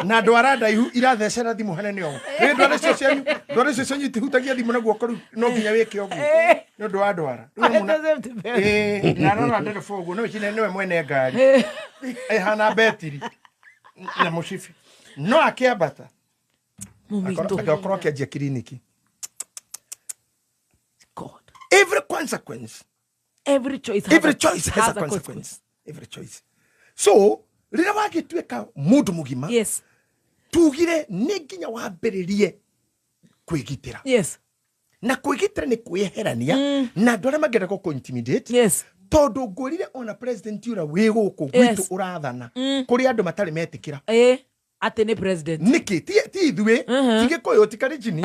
na andu arada ihu irathecera thimu hanene o ndwara cio cianyu itihutagia thimu na guoko riu no nginya wike oguo ni undu wa ndwara na rora ndereba uguo no cine niwe mwene ngari hana betiri na mucibi no akiambata agakorwo akianjia kiriniki. God. Every consequence, Every choice has a consequence. Every choice. So rira wagituika mundu mugima, yes, tugire ni nginya wambiririe kwigitira. Yes. Na kwigitira ni kweherania na ndore magera ko intimidate. Yes. Tondu ngurire ona president ura wi guku gwitu urathana kuri andu matari metikira ate ni president niki ti ithue tige koyo tikari jini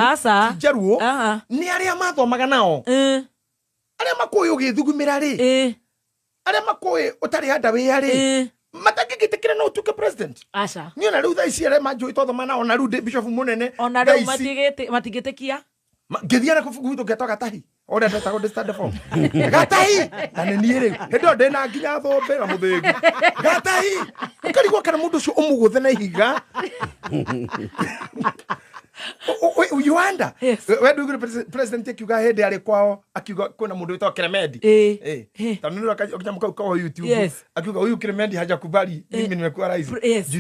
jaruo ni aria mathomaga nao aria makoyo githugumira ri aria makoyo utari handa wi ari matagigitikira no tuke president aca ni ona riu tha ici aria manjui tothoma nao na riu bishop munene ona riu matigitikia ngithiana kufugu ngetoka Gitahi ora ndetago stand form Gitahi ane ni ri hendo ndena nginya thombe na muthengi Gitahi ukarigwa kana mundu ucio umuguthe na ihiga you wonder we do president akiuga hende ari kwao akiuga kuna mundu witwa Kameme tanu akajamuka kwa YouTube akiuga huyu Kameme hajakubali mimi nimekuwa rais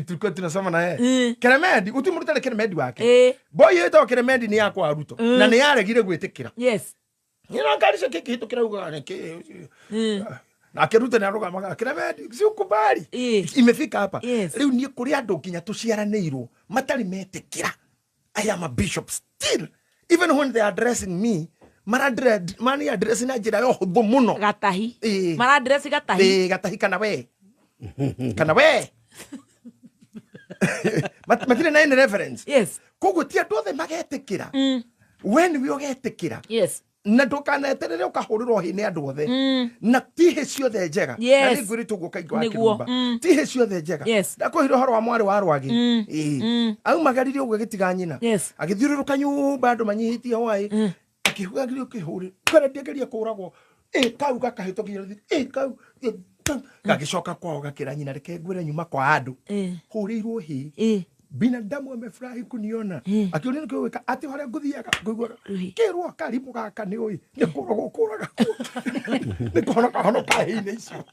tulikuwa tunasoma na yeye Kameme utimurutale Kameme wake boy yeto Kameme ni yakwa Ruto na ni yaregire gwitikira Nina ngalisha kiki hitukira uga neke na keruta na roga maga Kameme si ukubali imefika hapa leo ni kuri andu nginya tuciaranirwo matari metikira. I am a bishop still. Even when they are addressing me, mani addressing ajira yo hudbo muno. Gitahi. Mara addressing Gitahi. Gitahi kana we. Kana we. Matire na reference. Yes. Kogo tia dothe magetekira. When we ogetekira. Yes. Na ndokana eterere ukahuriro hine andu othe na tihe ciothe njega na ni ngwiri tuguka igwa kirumba tihe ciothe njega ndakuhiro horo wa mwari wa rwagi au magaririe ugo gitiga nyina agithiururuka nyumba andu manyihitie hwai akihugagirio kihuri kare ndegeria kuragwo kau gakahitokia kau gagicoka kwao gakira nyina reke ngwire nyuma kwa andu hurirwo hi binadamu amefurahi kuniona akiona nikiweka ati hore nguthiaga ngugwa kirwa karibu gaka ni oi nikuraga nikona kahano kahine icio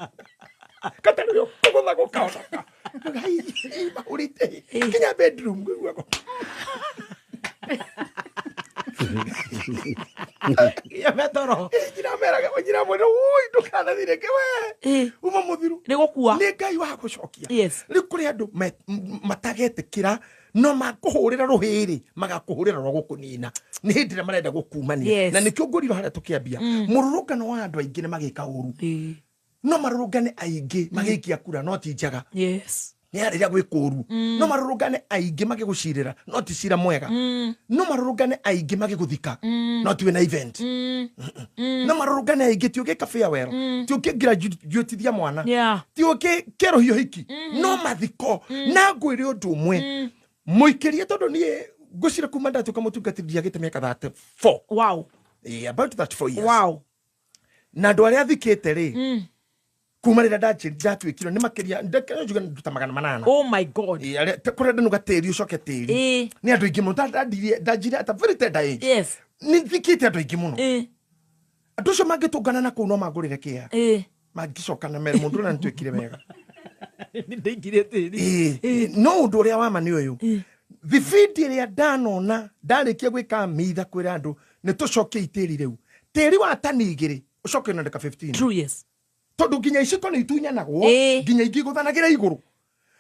katario kugotha gukaona ngai urite kinya bedroom ngugwa ya metoro jira mweno ui ndukana thire kewe uma muthiru ni gukua ni ngai wa gucokia ri kuri andu matagetikira no makuhurira ruhiri magakuhurira ro gukunina ni hindira marenda gukumania na nikyo nguriro haria tukiambia mururungano wa andu aingi ni magika uru no marurungane aingi magikia kura no ti njaga ni ariria gwikuru no marurugane aingi magigucirira no ti cira mwega no marurugane aingi magiguthika no ti wena event no marurugane aingi ti uke farewell ti uke graduate mwana ti uke kero hiyo hiki no mathiko na ngwire undu umwe muikirie tondu ni gucira kuma ndatuka mutungatithia gite miaka 34 wow about 34 years wow na andu aria thikite ri kuma rira ndatuikiro ni makiria ndakajuga nduta 800 oh my god kurenda nuga teri ucoke teri ni andu ingi muno ndajire at a very tender age yes ni thikite andu ingi muno andu cio mangitungana na kuu no magurire kia mangicokana mere mundu na ntwikire wega ni ndingire teri no undu uria wa mani uyu the video ria ndanona ndarikia gwika mitha kwira andu ni tucoke itiri riu teri wa tani igiri ucoke na ndeka 15 true yes tondu nginya iciko ni itunyanagwo nginya ingi guthanagira iguru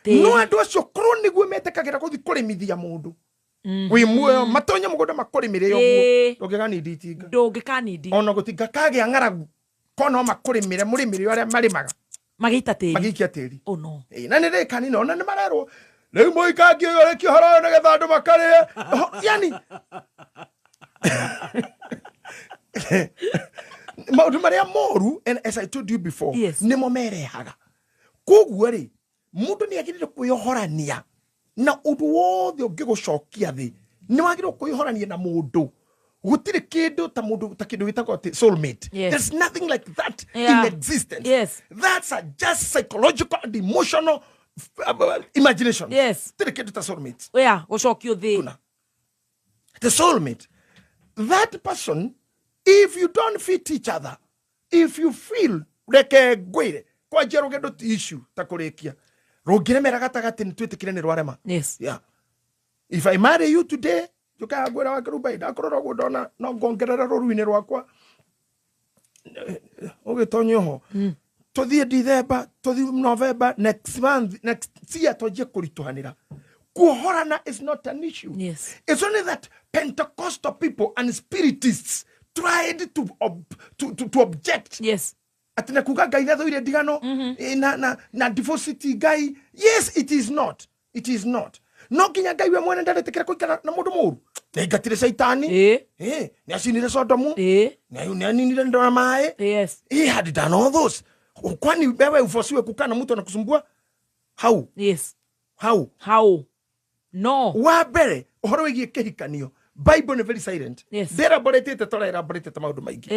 no andu acio korwo niguo metekagira guthi kurimithia mundu wi muoyo matonya mugunda makurimire uguo ndogegani nditinga ndongekanindi ona gutinga kagia ng'aragu kono makurimire murimire aria marimaga magita tiri magikia tiri oh no na ni rekani no na ni marerwo riu muikangi reki horo na getha andu makare yani maundu maria moru and as I told you before ni mo merehaga koguo ri mundu ni agirire kuyohorania na undu wothe ungigucokia thi ni wagirire kuyohorania na mundu gutire kindu ta mundu ta kindu gitagwo soulmate there's nothing like that in existence that's a just psychological and emotional imagination tire kindu ta soulmate gucokio thi the soulmate that person if you don't fit each other if you feel reke gwire kwa jero gendo issue ta kurikia rugire mera gatagati ni twitikire ni rwarema if I marry you today juka gwira wa kurubai da kororo gudona no ngongerera ruruine rwakwa ugitonyo ho tuthie December tuthie November next month next year toje kurituhanira kuhorana is not an issue it's only that Pentecostal people and spiritists tried to object atina kuga gai na thoire digano na diversity gai it is not no kinya gai we mwene ndaretekera kuikara na mundu muru na igatire saitani ni acinire Sodomu na aninire ndo mae he had done all those kwani wewe ufosiwe kukana mtu anakusumbua how no wa bere uhoro wigie kihikanio Bible is very silent. There aborete tola elaborate tamaudu maigi.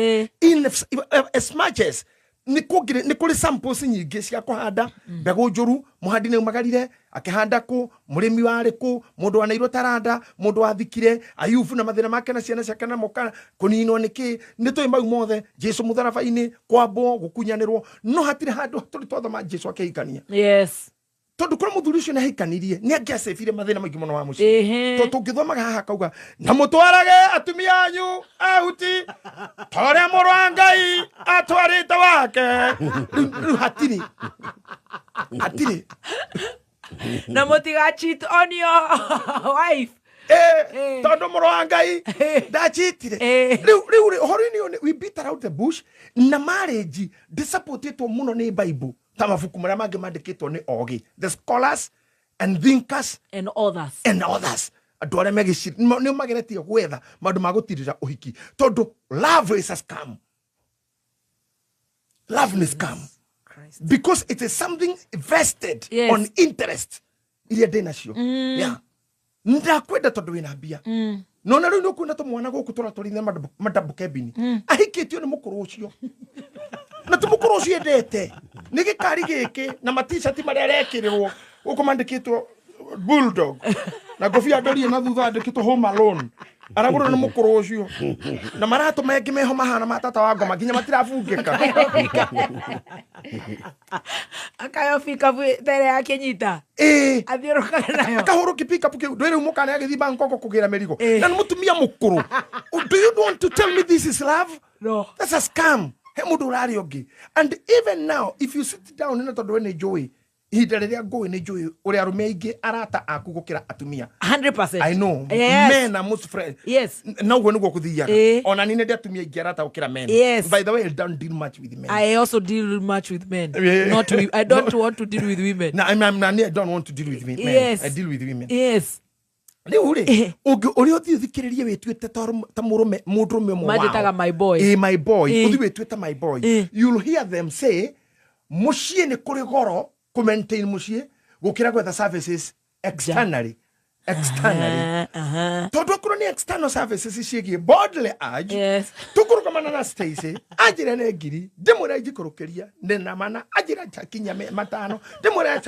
In as much as nikuri samples nyingi cia kuhanda mbegu njuru muhandi ne magarire akihanda ku murimi wari ku mundu anairwo taranda mundu athikire ayufu na mathina make na ciana ciake na moka kuninwo niki nitoi mau mothe Jesu mutharabaini kwambo gukunyanirwo no hatire handu turi twathoma Jesu akihikania tondu kora muthuri ucio nahikanirie ni angiacebire mathina maingi muno wa muci to tungithomaga haha kauga na mutwarage atumia anyu ahuti tore murwa Ngai atwarite wake hatiri na mutiga cheat on your wife tondu murwa Ngai ndachitire riu horini we beat around the bush na marriage disappointed muno ni Bible tamafuku maria mangi mandikitwo ni ogi the scholars and thinkers and others andu aria megiciri ni mageretie gwetha maundu ma gutirira uhiki tondu love is a scam because it is something vested on interest iria ndinacio ndakwenda tondu wina mbia no na riu ni ukunda tumwana guku turatorithia madabu kebini ahikitio ni mukuru ucio na tumukuru ucio endete ni gikari giki na matisati maria arekirirwo guku mandikitwo bulldog na ngofia ndorie na thutha andikitwo home alone aragurwo ni mukuru ucio na marato mengi meho mahana matata wa ngoma nginya matirabungika akayofika mbere ya kinyita athiurukaga nayo akahuru kipika puke ndwire umukana agithimba nkoko kugira merigo na mutumia mukuru do you want to tell me this is love? No, that's a scam. He mundu urari ogi and even now if you sit down na tondu we joy Hida rĩrĩa ngũĩ nĩ njũĩ ũrĩa arũme aingĩ arata aku gũkĩra atumia. 100%. I know. Yes. Men are most friends. Yes. Na ũguo nĩguo kũthiaga. Ona ni nĩ atumia aingĩ arata gũkĩra men. Yes. By the way, I don't deal much with men. I also deal much with men. Yeah. Not with, I don't want to deal with women. No, I don't want to deal with men. Yes. I deal with women. Yes. Rĩu rĩ, ũrĩa ũthiĩ thikĩrĩrie wĩtuĩte ta mũndũrũme ũmwe wao. Majitaga my boy. My boy. Ũthiĩ wĩtuĩte my boy. You'll hear them say, mũciĩ nĩ kũrĩ goro kũ maintain mũciĩ gũkĩra gwetha services externally. Tondũ okorwo nĩ external services ciĩgiĩ bodily urge. Yes. Tũkũrũgamana na Stacy anjĩra nĩ ngiri ndĩmwĩra ingĩkũrũkĩria ndĩna mana anjĩra kinya 5 ndĩmwĩra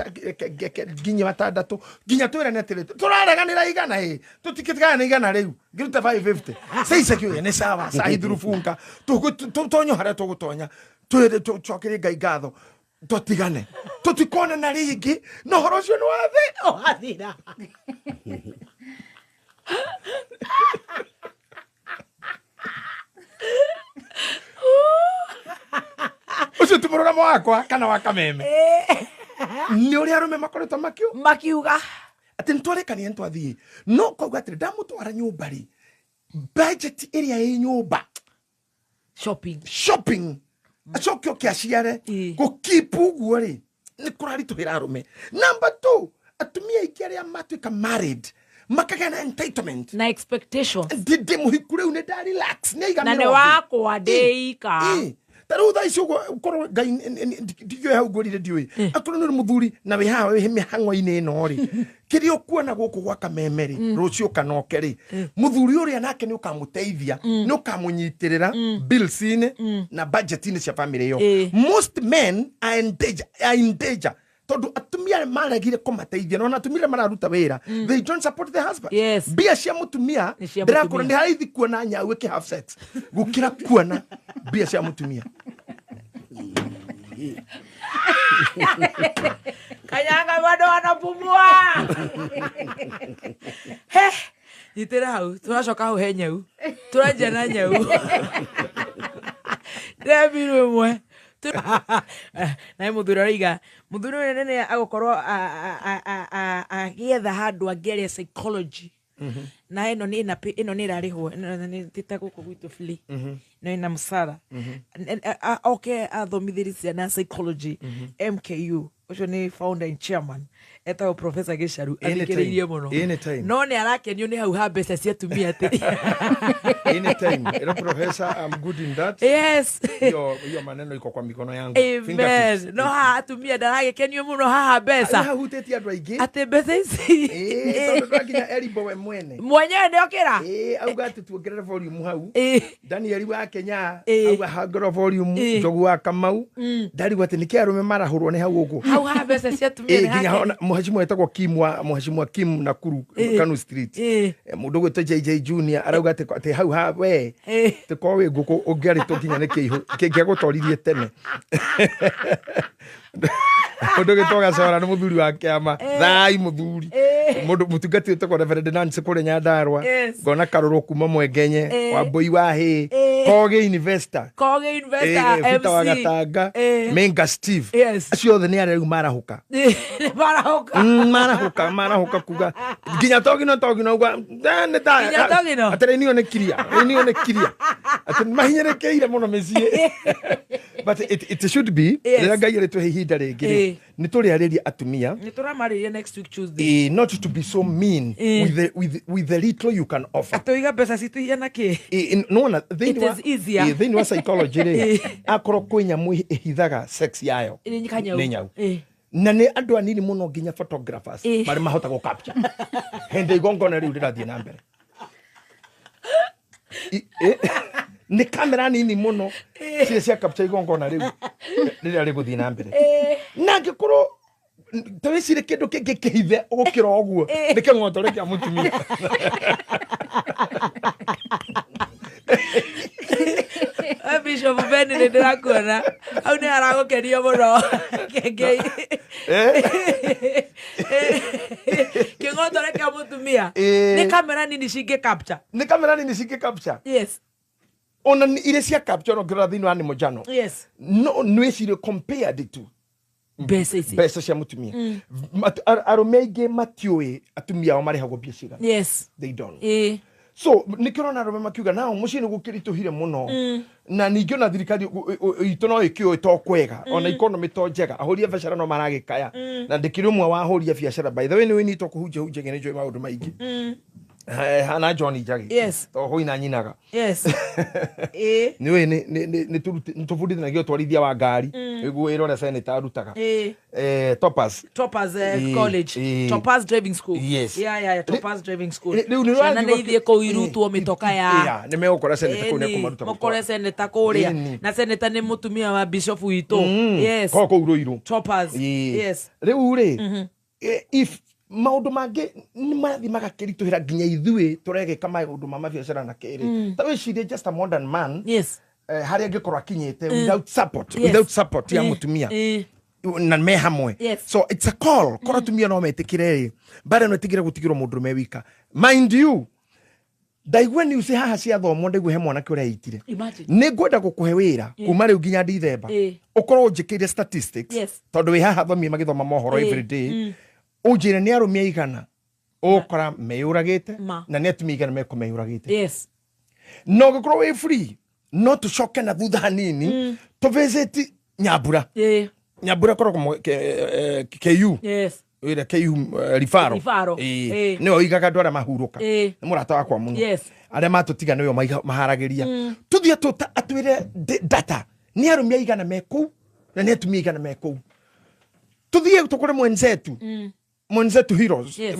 nginya 6 nginya twĩrane atĩrĩ tũrareganĩra igana tũtikĩtigana na igana rĩu ngĩruta 550 Stacy akiuga nĩ sawa sahidrufunga tũtonyo harĩa tũgũtonya tũcokerie Ngai ngatho tũtigane tũtikone na rĩngĩ no horo ũcio nĩ wathira ucio ti mũrũgamo wakwa kana wa Kameme nĩ ũrĩa arũme makoretwo makiuga atĩ nĩtwarekania nĩtwathiĩ no kauga atĩrĩ ndamũtwara nyũmba rĩ budget ĩrĩa ĩ nyũmba shopping acoke ũkĩaciare gũkipu ũguo rĩ nĩ kũraritũhĩra arũme. Number 2, atumia aingĩ arĩa matuĩka married makagĩa na entitlement na expectations ndĩ mũhiku rĩu nĩ nda relax nĩ aiga na nĩ wakwa ndĩika tarũ thaa icio ũkorwo Ngai ndiũĩ hau ngũrire ndiũĩ akorwo nĩ mũthuri na wĩ haha wĩ mĩhang'o-inĩ ĩno rĩ kĩrĩa ũkuona gũkũ gwa Kameme rĩ rũciũ kanoke rĩ mũthuri ũrĩa nake nĩ ũkamũteithia nĩ ũkamũnyitĩrĩra bills-inĩ na budget-inĩ cia family ĩyo. Most men are in danger tondũ atumia maregire kũmateithia no atumia mararuta wĩra they don't support the husband. Bia cia mũtumia ndĩrakora nĩ haraithi kuona nyau ĩkĩ have sex gũkĩra kuona bia cia mũtumia. Kanyanga bado anapumua. Itera hau turacoka hau he nyau turanja na nyau Debiru mwe na muthuri ariga muthuri nene agũkorwo agĩetha handũ angĩaria psychology na ĩno nĩ ĩrarĩhwo nĩ tita gũkũ gwitũ free no ĩna mũcara oke athomithĩrie ciana psychology MKU ucio nĩ founder and chairman etagwo Professor Gisharu athikĩrĩirie mũno no nĩ arakenio nĩ hau ha mbeca cia tumia atĩ anytime professor I'm good in that. Yes, hiyo maneno iko kwa mikono yangu. Amen. No ha atumia ndaragekenio mũno haha mbeca hahutĩtie andũ aingĩ atĩ mbeca ici tondũ twakinya Eribo we mwenyewe nĩokĩra auga atĩ tuongerere volume hau Daniel wa Kenya auga hangoro volume Njogu wa Kamau ndarigwo atĩ nĩkĩ arũme marahũrwo nĩ hau ũguo hau ha mbeca cia tumia nginya mheshimiwa etagwo mheshimiwa Kim Nakuru Kanu Street mũndũ gwĩtwo JJ Junior arauga atĩ hau ha we tikowe ngũkũ ũngĩarĩ tũkinya nĩ kĩihu kĩngĩagũtoririe tene mũndũ gĩtwaga cora nĩ mũthuri wa kĩama thai mũthuri mũndũ mũtungati ũtagwo Reverend Nancy kũrĩ Nyandarua ngona karũrũ kuma Mwengenye wa Mboi wa Hĩ Koge investor MC wa Gatanga Menga Steve acio othe nĩ arĩa marahũka marahũka kuga nginya togino uga atĩ nĩo nĩ kiria atĩ mahinyĩrĩkĩire mũno mĩciĩ but it should be rĩrĩa Ngai arĩtũhe ihinda rĩngĩ nĩ tũrĩarĩria atumia nĩ tũramarĩria next week Tuesday not to be so mean with the little you can offer atoiga mbeca citu ihana kĩ no thĩinĩ wa psychology rĩ akorwo kwĩ nyamũ ĩhithaga sex yayo nĩ nyau na nĩ andũ anini mũno nginya photographers marĩ mahota gũ capture hĩndĩ igongona rĩu rĩrathiĩ na mbere nĩ kamera nini mũno cia capture igongona rĩu rĩrĩa rĩgũthiĩ na mbere na ngĩkorwo tawĩcire kĩndũ kĩngĩ kĩhithe gũkĩra ũguo nĩ kĩng'otore kĩa mũtumia Bishop Ben nĩ ndĩrakuona hau nĩ haragũkenio mũno kĩngĩ kĩng'otore kĩa mũtumia nĩ kamera nini cingĩ capture yes ona iria cia capture no ngĩrora thĩinĩ wa Nimo Journal no nĩwĩcirie compared to Beso cia mutumia. Arume aingĩ matiũĩ atumia ao marĩhagwo mbia cigana. Yes. They don't. So nikirona arume makiuga nao muciĩ nĩ gũkĩritũhire mũno. Na ningĩ ona thirikari itũ no ĩkĩũĩ to kwega. Ona economy to njega. Ahũri a biacara no maragĩkaya. Na ndĩkĩrĩ ũmwe wa ahũri a biacara. By the way, nĩ wĩnyitwo kũhunjia nĩ njũĩ maũndũ maingĩ. Hana John Ijagi. Yes. To hoi na nyinaga. Yes. Niwe ni tubudithanagia twarithia wa ngari. Niguo irore senator arutaga. Topaz College. Topaz Driving School. Yes. Yeah, Topaz Driving School. Ciana nĩ ithiĩ kũu irutwo mĩtoka ya. Nĩ megũkora senator kũu nĩ kũmaruta. Mũkore senator kũrĩa. Na senator nĩ mũtumia wa bishop witũ. Yes. Kũu Ruiru. Topaz. Yes. Rĩu rĩ, if maundu mangĩ nĩ marathi magakĩritũhĩra nginya ithuĩ tũregĩka maũndũ ma mabiacara na kĩrĩ. Ta wĩcirie just a modern man. Yes. Harĩa angĩkorwo akinyĩte without support ya mutumia. Na me hamwe. So it's a call. Kora tumia no metĩkĩre. Bare no etigire gutigirwo mũndũ me wika. Mind you, ndaigua ni uci haha cia thomo ndaigua he mwanake ũrĩa aitire. Nĩ ngwenda gũkũhe wĩra kuma rĩu nginya December. Ũkorwo njĩkĩire statistics. Tondũ wĩ haha thomie magĩthoma mohoro every day. Ujire ni arumia igana ukora meyuragite na ni atumia igana meko meyuragite. Yes. No gũkorwo wĩ free no tucoke na thutha hanini to visit Nyambura. Nyambura korwo KU. Yes. Wira KU rifaro. Nĩ oigaga andũ arĩa mahuruka. Nĩ mũrata wakwa mũno. Yes. Arĩa matũtiga nĩo maharagĩria. Tuthie atwĩre data. Ni arumia igana meko na ni atumia igana meko. Tuthie tukore mwenzetu heroes. Yes.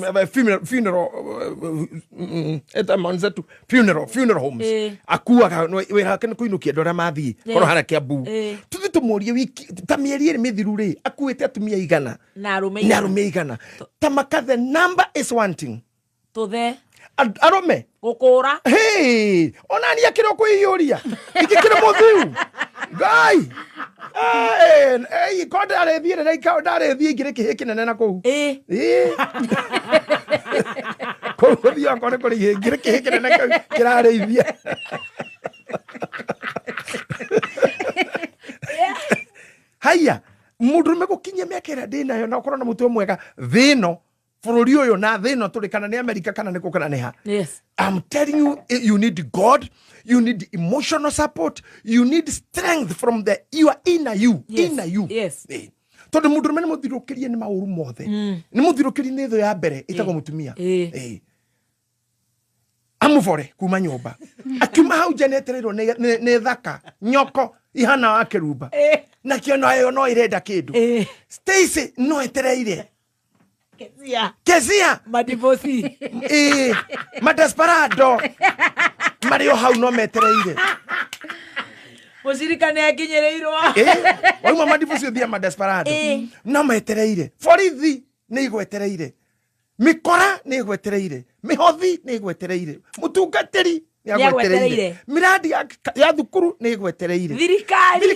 Funeral homes. Akuaga we hakene kuinukia ndora mathi koro hara Kiambu. Tuthi tumurie wiki ta mieri mithiru ri akuite atumia igana na arume igana. Tamaka the number is wanting to the arume gukura. Hey, onani akiro kuiyuria ikikire muthiu guy. God arethie na ika ndarethie ngire kihe kinene na kou. Kou thia ngone kuri ngire kihe kinene kirareithia. Haya, mundu megukinyia miaka ndina yo na korona mutu mwega thino bururi uyu na thino turi kana ni America kana ni kukana ni ha. Yes. I'm telling you, you need God, you need emotional support, you need strength from the your inner you. Yes. Inner you. Yes. Tondu mundu mene muthirukirie ni mauru mothe. Ni muthirukirie ni tho ya mbere itago mutumia. Amuvore kuma nyumba. Akiuma hau jeneterero ni thaka nyoko ihana wa kiruba. Na kiono ayo no irenda kindu. Stacy no etereire. Kezia madivosi madesperado Mario hau no metereire mushirika ne akinyereirwo oima madivosi thia madesperado no metereire borithi ni igwetereire mikora ni igwetereire mihothi ni igwetereire mutungatiri ni agwetereire miradi ya thukuru ni igwetereire thirikari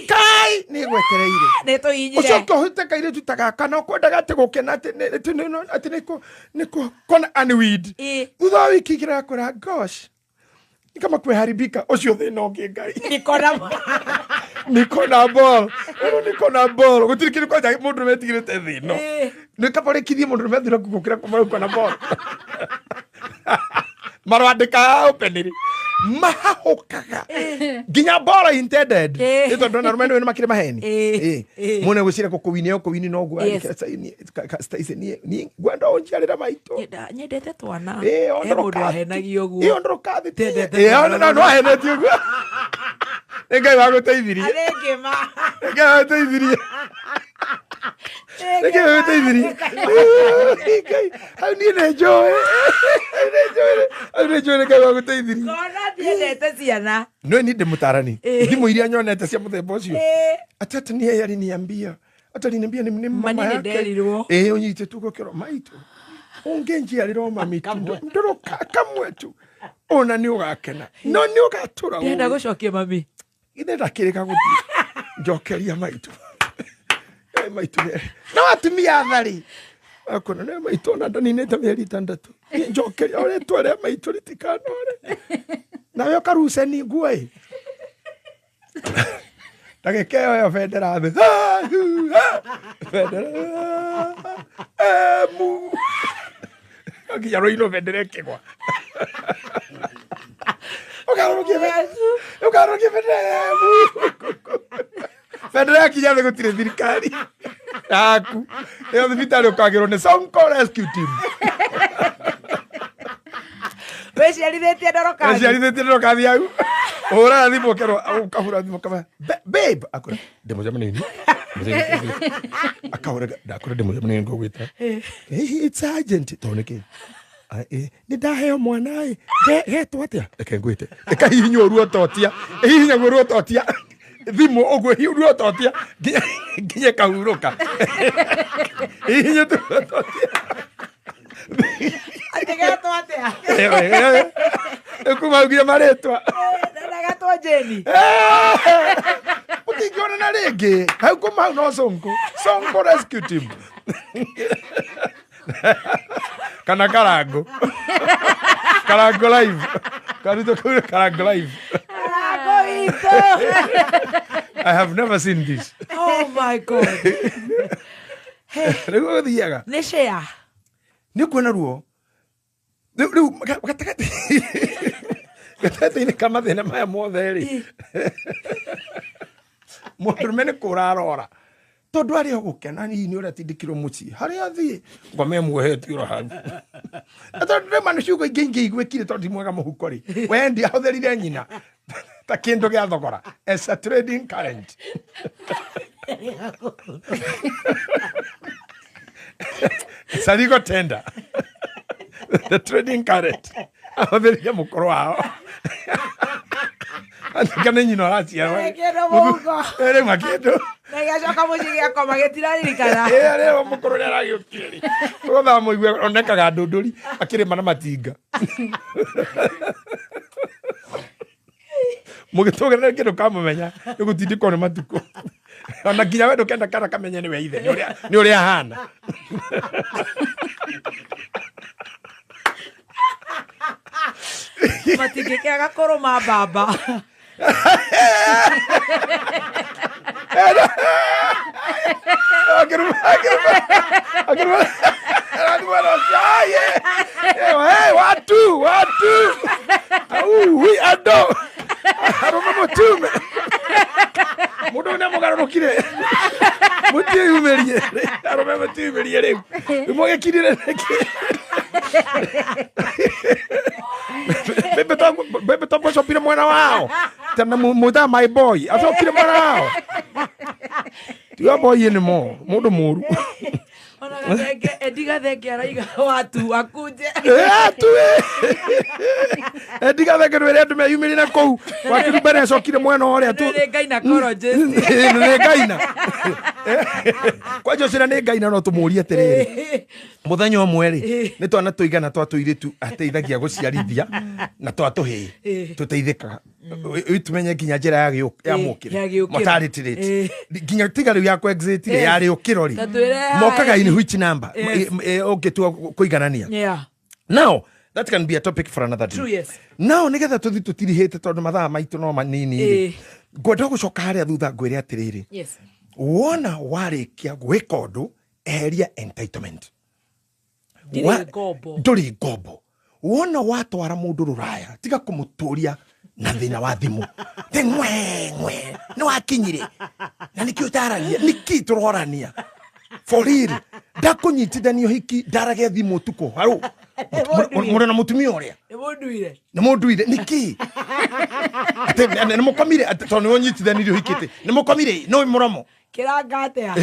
ni igwetereire neto inyire ucoke uhiteka ile tutagaka no kwendaga ati gukena ati niko kona anweed utha wiki kirakora gosh kama kweharibika ucio thina ungi ngai niko na ball gutiri kindu kwa mundu metigirite thino nikaborekithie mundu methira kugukira kuma na ball marwandika openiri mahahokaga ginya bora intended ito ndona rumendo ni makire maheni mune gwicira kukuwini no gwa Stacy ni gwenda onjarira maito nyendete twana mundu ahenagio guo ondroka thite no aheneti guo ngai wa guteithirie ngai wa guteithirie how ni enjoy ngai wa guteithirie ndiendete ciana no ni mutarani thimu iria nyonete cia muthemba ucio atete ni yari niambia ataniambia ni mama yake unyite tu gukiro maitu ungenjiariro mami ndoro kamwe tu ona ni ugakena no ni ugatura ndenda gucokia mami ndenda kirika guthi njokeria maitu maitu no atumia thari akona ne maitu na ndani neta mieri 6 njokeria ore twere maitu ritikanore nayo karuse ni nguai ndagekeo yo federa the Mu. Nginya roino bendera kegwa. Ukarokie bendera. Bendera kinya gutire thirikari. Yaku. Eo thibitari ukagirwo ni Sonko Rescue Team. Weciarithitie ndorokathi. Weciarithitie ndorokathi au. Ora thimo kero ukahura thimo kama babe akora demo jamani ni. Akahura ndakora demo jamani ngogwita. It's urgent toneke. Ni ndaheo mwana getwo atia reke ngwite reka hihinyo ruo totia hihinya ruo totia thimo ogwe ruo totia nginya kahuruka hihinyo totia Ategetwo atia ekumaugire maretwa ndagatwo Jeni utingiona na rĩngĩ hau kuma no Sonko Rescue Team kana Karango live karito kule Karango live. I have never seen this. Oh my God. Rego thiaga Nĩ share ni kuona ruo riu gatete ni kama thina maya mothe ri mundu mene kurarora tondu ari ogukena ni uri atindikirwo muci hari athie ngome muheti uro hau tondu rema niciugo ingi igwikire tondu mwega muhuko ri wendi ahutherire nyina ta kindu gia thogora as a trading current. Saligo tender. The trading current. Ahutherire mukoro wao. Kana nyino racia we. Ere makindo. Nagacoka muciĩ gĩakwa magĩtiraririkana. Rĩo mũkũrũ nĩ aragĩũkire rĩ. Tũgothaga mũigua onekaga ndũndũri akĩrĩma na matinga. Mũgĩtũgerera kĩndũ kamũmenya nĩgũtindĩkwo nĩ matukũ. Ona nginya we ndũkenda kana kamenya nĩwe ithe nĩ ũrĩa ahana. Matingĩkĩaga kũrũma mbamba. Watu we ado aroma mutume mundu ne mugarurukire mutie yumerie aroma mutumerie riu imogekirire niki bebe to poso pire mwana wao tena muda my boy asokire mwana wao tiwa boy ni mo mundu muru ona gathenge ediga thenge araiga watu akunje ediga thenge rwere andu meyumiri na kou wakiru mbere acokire mwena uria tu nĩ Ngai na colleges nĩ Ngai na kwa Josina nĩ Ngai na no tumurie atiriri muthenya umwe ri ni twana tuigana twatuiritu ateithagia guciarithia na twatuhi tuteithikaga tumenye nginya njira ya mukire mortality rate nginya tiga riu ya ku exit ri yari ukirori mokaga in which number ogetua kuiganania. Now that can be a topic for another day. True, yes. Now nigetha tuthi tutirihite tondu mathaa maitu no manini ri ngwenda gucoka haria thutha ngwire atiriri yes wona warikia gwika undu eheria entitlement nduri ngombo wona watwara mundu ruraya tiga kumuturia na thina wa thimu ngwe ni wakinyire na nikio tarania niki turorania for real ndakunyitithanio hiki ndarage thimu tuko haro muri na mutumia uria ni munduire niki ni mukomire tondu wonyitithanirio hikite ni mukomire no muromo kirangate ha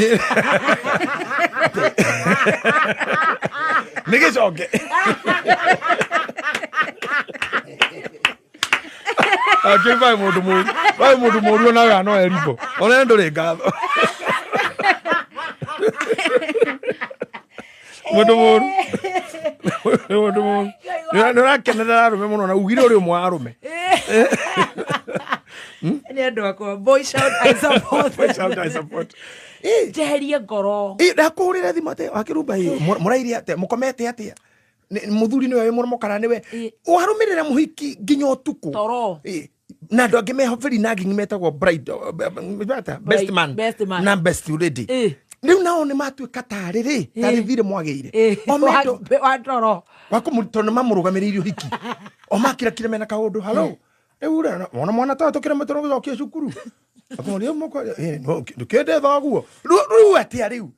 nigicoke akirba mundu muru na no eribo ona nduri ngatho mundu nurakenerera arume muno na ugire uri umwe arume ni andu akwa boy shout I support jeherie ngoro ndakuhurire thimu ate akirumba murairi ate mukomete atia muthuri niwe murumokana niwe uharumirira muhiki nginya utuku toro na ndo angimeho very nagging metagwo bride best man na best lady riu nao ni matuika tariri tari vire mwageire omendo wa ndoro wakumutona mamurugamireirio hiki o makira kire mena kaundu halo riu ona mwana tatu kire metoro gucokia cukuru akomoria moko ndukende thaguo riu atia riu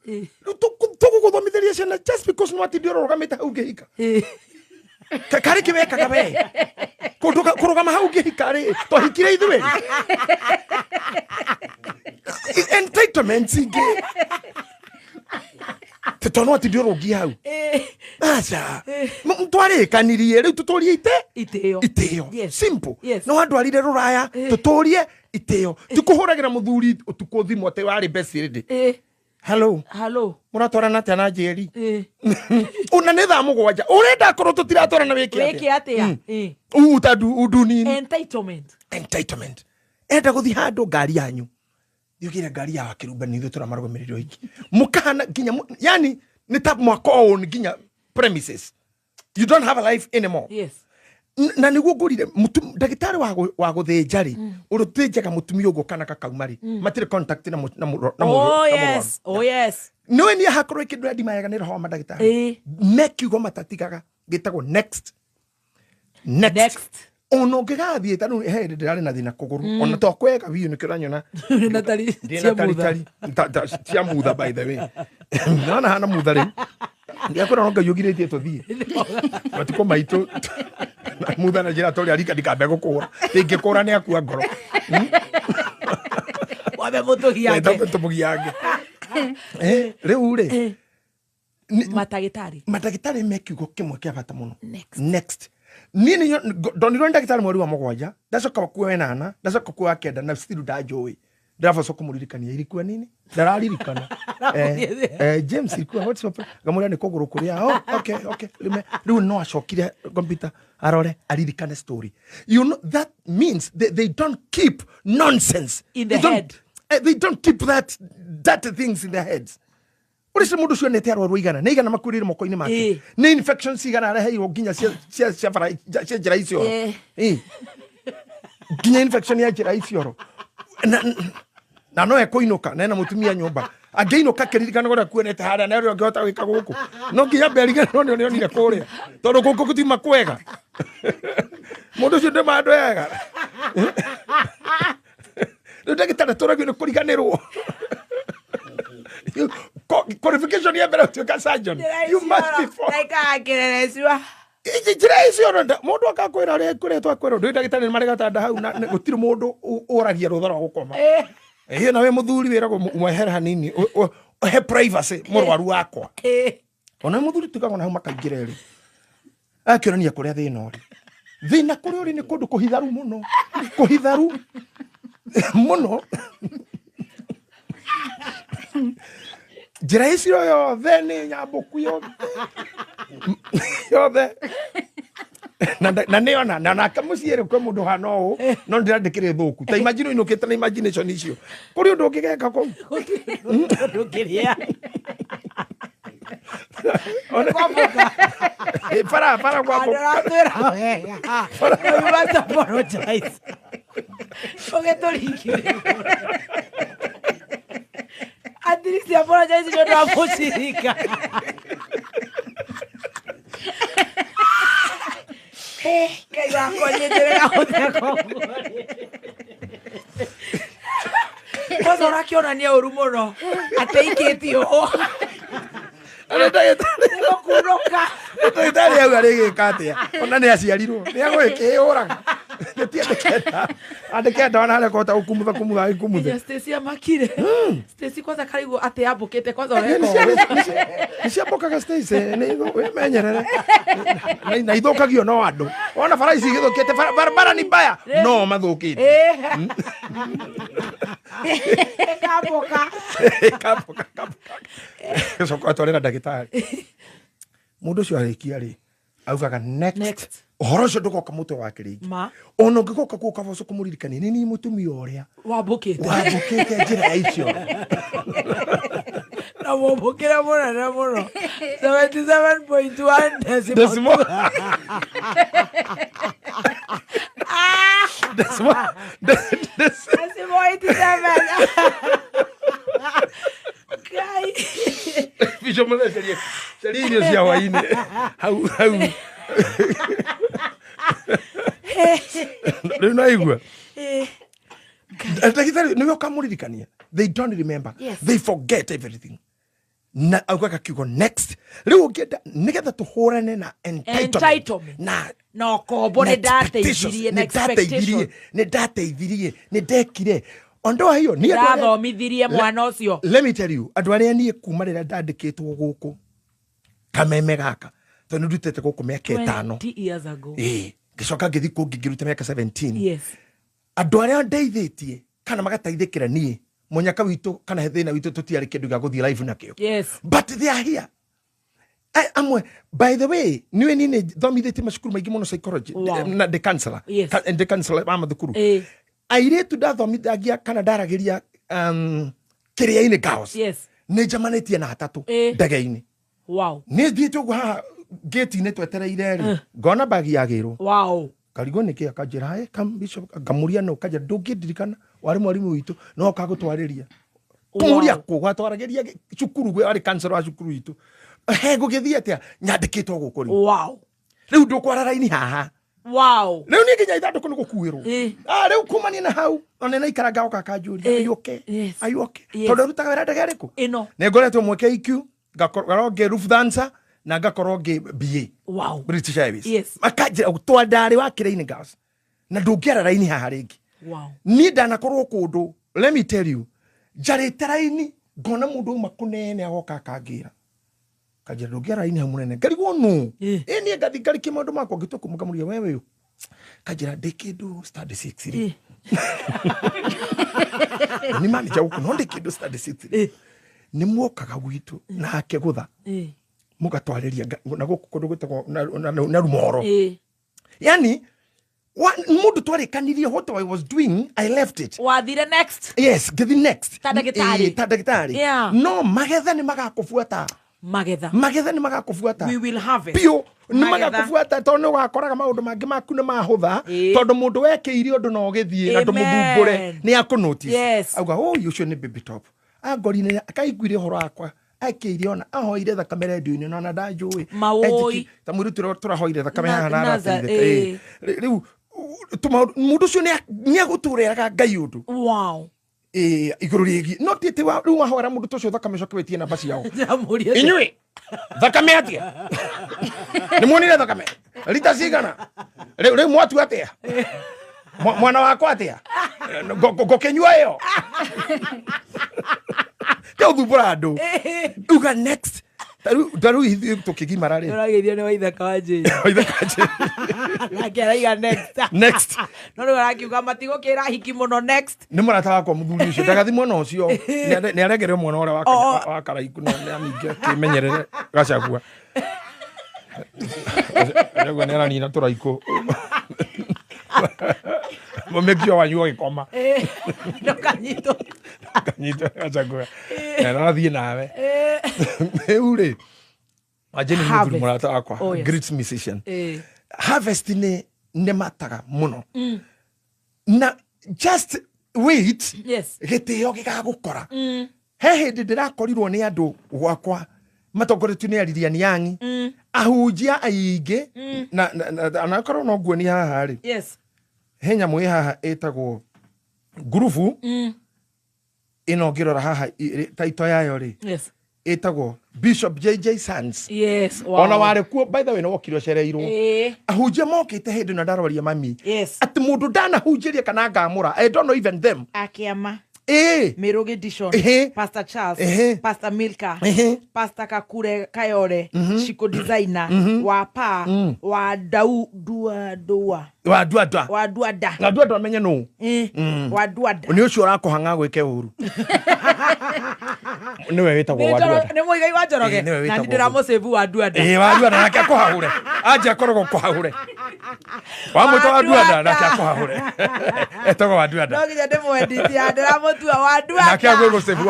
tuguguthomithĩria ciana just because no atindi ũrũgamĩte hau ngĩhika karĩ kĩwekaga we kũrũgama hau ngĩhika rĩ twahikire ithuĩ entitlements ingĩ tondũ atindi ũrũngia hau aca twarĩkanirie rĩu tũtũrie itĩo simple no andwarire rũraya tũtũrie itĩo tikũhũragĩra mũthuri ũtukũ thimũ atĩ warĩ best friend Hello. Muratwarana atia na Njeri? Una nĩ thaa mũgwanja. Ũrenda korwo tũtiratwarana wĩke atia? Udu nini? Entitlement. Enda gũthiĩ handũ ngari yanyu. Yugire ngari ya Wakĩrumba nĩ ithuĩ tũramarũgamĩrĩrio hiki. Mũkahana nginya yani nĩ ta mwaka ũũ nginya premises. You don't have a life anymore. Yes. Na niguo ngurire ndagitari wa guthĩnja rĩ ũrũthĩnjaga mũtumia ũguo kana kakauma rĩ matirĩ contact na oh yes no ni hakorwo kindu ndimayaga nĩ roho mandagitari mekiugo matatigaga gitagwo next ono ngĩgathiĩ tanu he ndirarĩ na thĩna kũgũrũ ona to kwega biũ nĩ kĩranyona na tari cia mutha by the way nona hana mutha rĩ ndiakwĩra no ngayugirĩtie tũthiĩ matukũ maitũ mutha na njĩra tũrĩ arika ndikambe gũkũra tingĩkũra nĩ akua ngoro wabe mũtũgiange rĩu rĩ matagĩtarĩ mekiugo kĩmwe kĩa bata mũno next nini ndonirwo ndagĩtarĩ mweri wa mũgwanja ndacoka kuo wenana ndacoka kuo kenda na still ndanjũĩ ndabacoka kumuririkania irikua nini ndararirikana James irikua what's up ngamũria nĩ kũgũrũ kũrĩa okay rĩu no acokire computer arore aririkane story you know that means they don't keep nonsense in the head they don't keep that things in their heads. Uri se mundu cio nete arwaru igana nĩ igana makurire moko-inĩ make nĩ infections igana areheirwo nginya cia njĩra icio nginya infection ya njĩra icio na no ekũinũka na ena mũtumia nyũmba angĩinũka kĩririkana gũrĩa kuonete harĩa na ũrĩa ũngĩhota gwĩka gũkũ no nginya mberigana no nĩ onire kũrĩa tondũ gũkũ gũtima kwega mũndũ ũcio ndĩ mandũ ega rĩu ndagĩtarĩ tũragio nĩ kũriganĩrwo qualification ya mbere tuĩka surgeon you must be for njĩra icio mũndũ akakwĩra ũrĩa kũrĩa twakwĩrwo ndĩ ndagĩtarĩ nĩ maregatanda hau na gũtirĩ mũndũ ũragia rũtha rwa gũkoma na we mũthuri wĩragwo mwehere hanini he privacy mũrwaru wakwa ona mũthuri tugagwo na hau makaingĩra rĩ akĩonania kũrĩa thĩna ũrĩ thĩna kũrĩa ũrĩ nĩ kũndũ kũhitharu mũno njĩra icio yothe nĩ nyambũku yothe na nĩona na nake mũciĩ rĩ kwĩ mũndũ hana ũũ no ndĩrandĩkĩre thũku ta imagine inũkĩte na imagination icio kũrĩ ũndũ ũngĩgeka kũu ndũkĩrĩa para kwamboka you must apologize ũgĩtũringire at least apologize nĩ ũndũ wa mũcirika Ngai wakwa nyendere kwanza ũrakĩonania ũru mũno atĩ ikĩtio ndagĩtarĩ au arĩgĩka atĩa ona nĩ aciarirwo nĩ agũgĩkĩũraga andĩkenda ona harĩa kũhota gũkumutha gĩkumuthe Stacy amakire Stacy kwanza karigwo atĩ yambũkĩte kwanza nĩ ciambũkaga Stacy wĩmenyerere na ithũkagio no andũ ona bara ici igĩthũkĩte barabara ni mbaya no mathũkĩte kabũka gĩcoka atwarĩra ndagĩtarĩ mũndũ ũcio arĩkia rĩ augaga next ũhoro ũcio ndũgoka mũtwe wake rĩngĩ ona ũngĩgoka kuo kaboco kũmũririkania nĩ niĩ mũtumia ũrĩa wambũkĩte njĩra icio na mũmbũkĩre mũnene mũno 77.1 decimal decimal 87 Guy Bishop mleterie. Shalini cia waini. Hau. Ndio igwa. Ndagitari niwe kamuririkania. They don't remember. Yes. They forget everything. Na agwaka kigo next. Leo ngenda nigetha tuhurane na entitlement. Na kombo ne ndateithirie na expectation. Ne ndateithirie, ne ndekire. Ondoa hiyo ni ndathomithirie mwana ucio. Let me tell you, andu aria nie kuma rira ndandikitwo guku Kameme gaka. Tondu ndutete guku miaka 5. 20 years ago. Gicoka ngithi ku ngiruta miaka 17. Yes. Andu aria ndeithitie kana magataithikira nie munyaka witu kana thina witu tutiari kindu ga guthie live nakio. Yes. But they are here. Amwe, by the way, niwe nini thomithĩtie macukuru maingĩ mũno psychology. Na the counselor. Yes. And the counselor ama thukuru. Airĩtu ndathomithagia kana ndaragĩria kĩrĩa-inĩ girls. Yes. Nĩ njamanetie na atatũ ndege-inĩ. Wow. Nĩ thiĩte ũguo haha gate-inĩ twetereire-rĩ, ngona bagi yagĩrwo. Wow. Karigwo nĩkĩ akanjĩra come Bishop, ngamuria no kanja ndũngĩndirikana warĩ mwarimũ witũ no kagũtwarĩria. Kũmũria kũ gwatwaragĩria cukuru gwe arĩ counselor wa cukuru witũ. Ngũgĩthiĩ atĩa nyandĩkĩtwo gũkũ rĩu. Wow. Rĩu ndũkwara raini haha. Wow. Rĩu niĩ nginya ithandũkũ nĩ gũkuĩrwo. Rĩu kumania na hau ona nĩ ikara ngaoka kanjũria are you okay? Are you okay? Tondũ rutaga wĩra ndege ĩrĩkũ? Ĩno. Nĩ ngoretwo mweke IQ ngakorwo ngĩ Lufthansa na ngakorwo ngĩ BA. Wow. British Airways. Yes. Makanjĩra twandarĩ wa kĩrĩa-inĩ girls. Na ndũngĩara raini haha rĩngĩ. Wow. Niĩ ndanakorwo kũndũ, let me tell you, njarĩte raini ngona mũndũ uma kũnene agoka akangĩra. Kajira ndũngĩara raini ha mũnene. Ngarigwo no. Niĩ ngathi ngarikia maũndũ makwa ngĩtuĩka mũkamuria wewe Kajira ndĩkĩndũ study 6 rĩ. Ni manager gũkũ no ndĩkĩndũ study 6 rĩ. Nĩ muokaga gwitũ na hake gũtha. Mũgatwarĩria na gũkũ kũndũ gwĩtagwo na rumoro. Yani mundu twarikanirie what I was doing, I left it. Wathire next. Yes, the next. Tadagitari. Yeah. No, magetha ni magakufuata. Magetha ni magakufuata. We will have it. Pio ni magakufuata tondu ugakoraga maundu mangi maku ni mahutha tondu mundu wekiire undu no githie na ndumubumbure ni akunotice. Auga oh you should be top. Agorine akaiguire horo akwa. Akiire ona ahoire thakame radio-inĩ na ndajũĩ. Maoi. Tamwiru turahoire thakame haha na arateithĩka. Riu mundu ucio ni aguturiraga Ngai undu. Wow. Iguru rigi no tete wa riu wahora mundu tucio thakame coketie namba ciao. Inyui thakame atia. Ni muonire thakame. Rita cigana. Riu mwatu atia. Mwana wakwa atia. Ngokenyua iyo. Tell the brado. You got next. Daru tukigimara re. Uragithio ni waithaka waje. Waithaka waje. Ngakera iga next. Next. No ndo arakiuga matigukira hiki muno next. Ni murata wakwa muthuri ucio ndagathi mwana ucio. Ni aregerera mwana ora wa karaiku na aminge kimenyerere gacagua. Rego ni arani na turaiku. Momekio wanyu gikoma. Ndokanyito. Kanyito gacagua. Na thie nawe. Ure. Ajeni muguru murata wakwa. Great musician. Harvest ni mataga muno. Na just wait. Yes. Gitio gigagukora. He hindi ndirakorirwo ni andu gwakwa matongoretio ni Aririani yangi. Ahunjia aingi na korwo no guo ni haha ri. Yes. Henya mwe haha etagwo grupu ino ngirora haha taito yayo ri. Yes. Etagwo Bishop JJ Sons. Yes. Wow. Ona ware kuo by the way no wokiro cereirwo. Ahunjia mokite hindi na ndarwaria mami. Yes. Ati mundu ndana hunjiria kana ngamura. I don't know even them. Akiama. Meroge Dishon, Pastor Charles, Pastor Milka, Pastor Kakure Kayore, Shiko Designer, Wapa, Waduada menye no. Waduada. Oni ucio rakohanga gwike uru. Niwe witagwo Waduada. Ni muigai wa Njoroge. Na ndiramo save Waduada. Waduada nake akohahure. Aje akorogwo kohahure. Wa muto Waduada nake akohahure. Etagwo Waduada. No ginya ndimwenditi ndiramo tua Waduada. Nake agwego save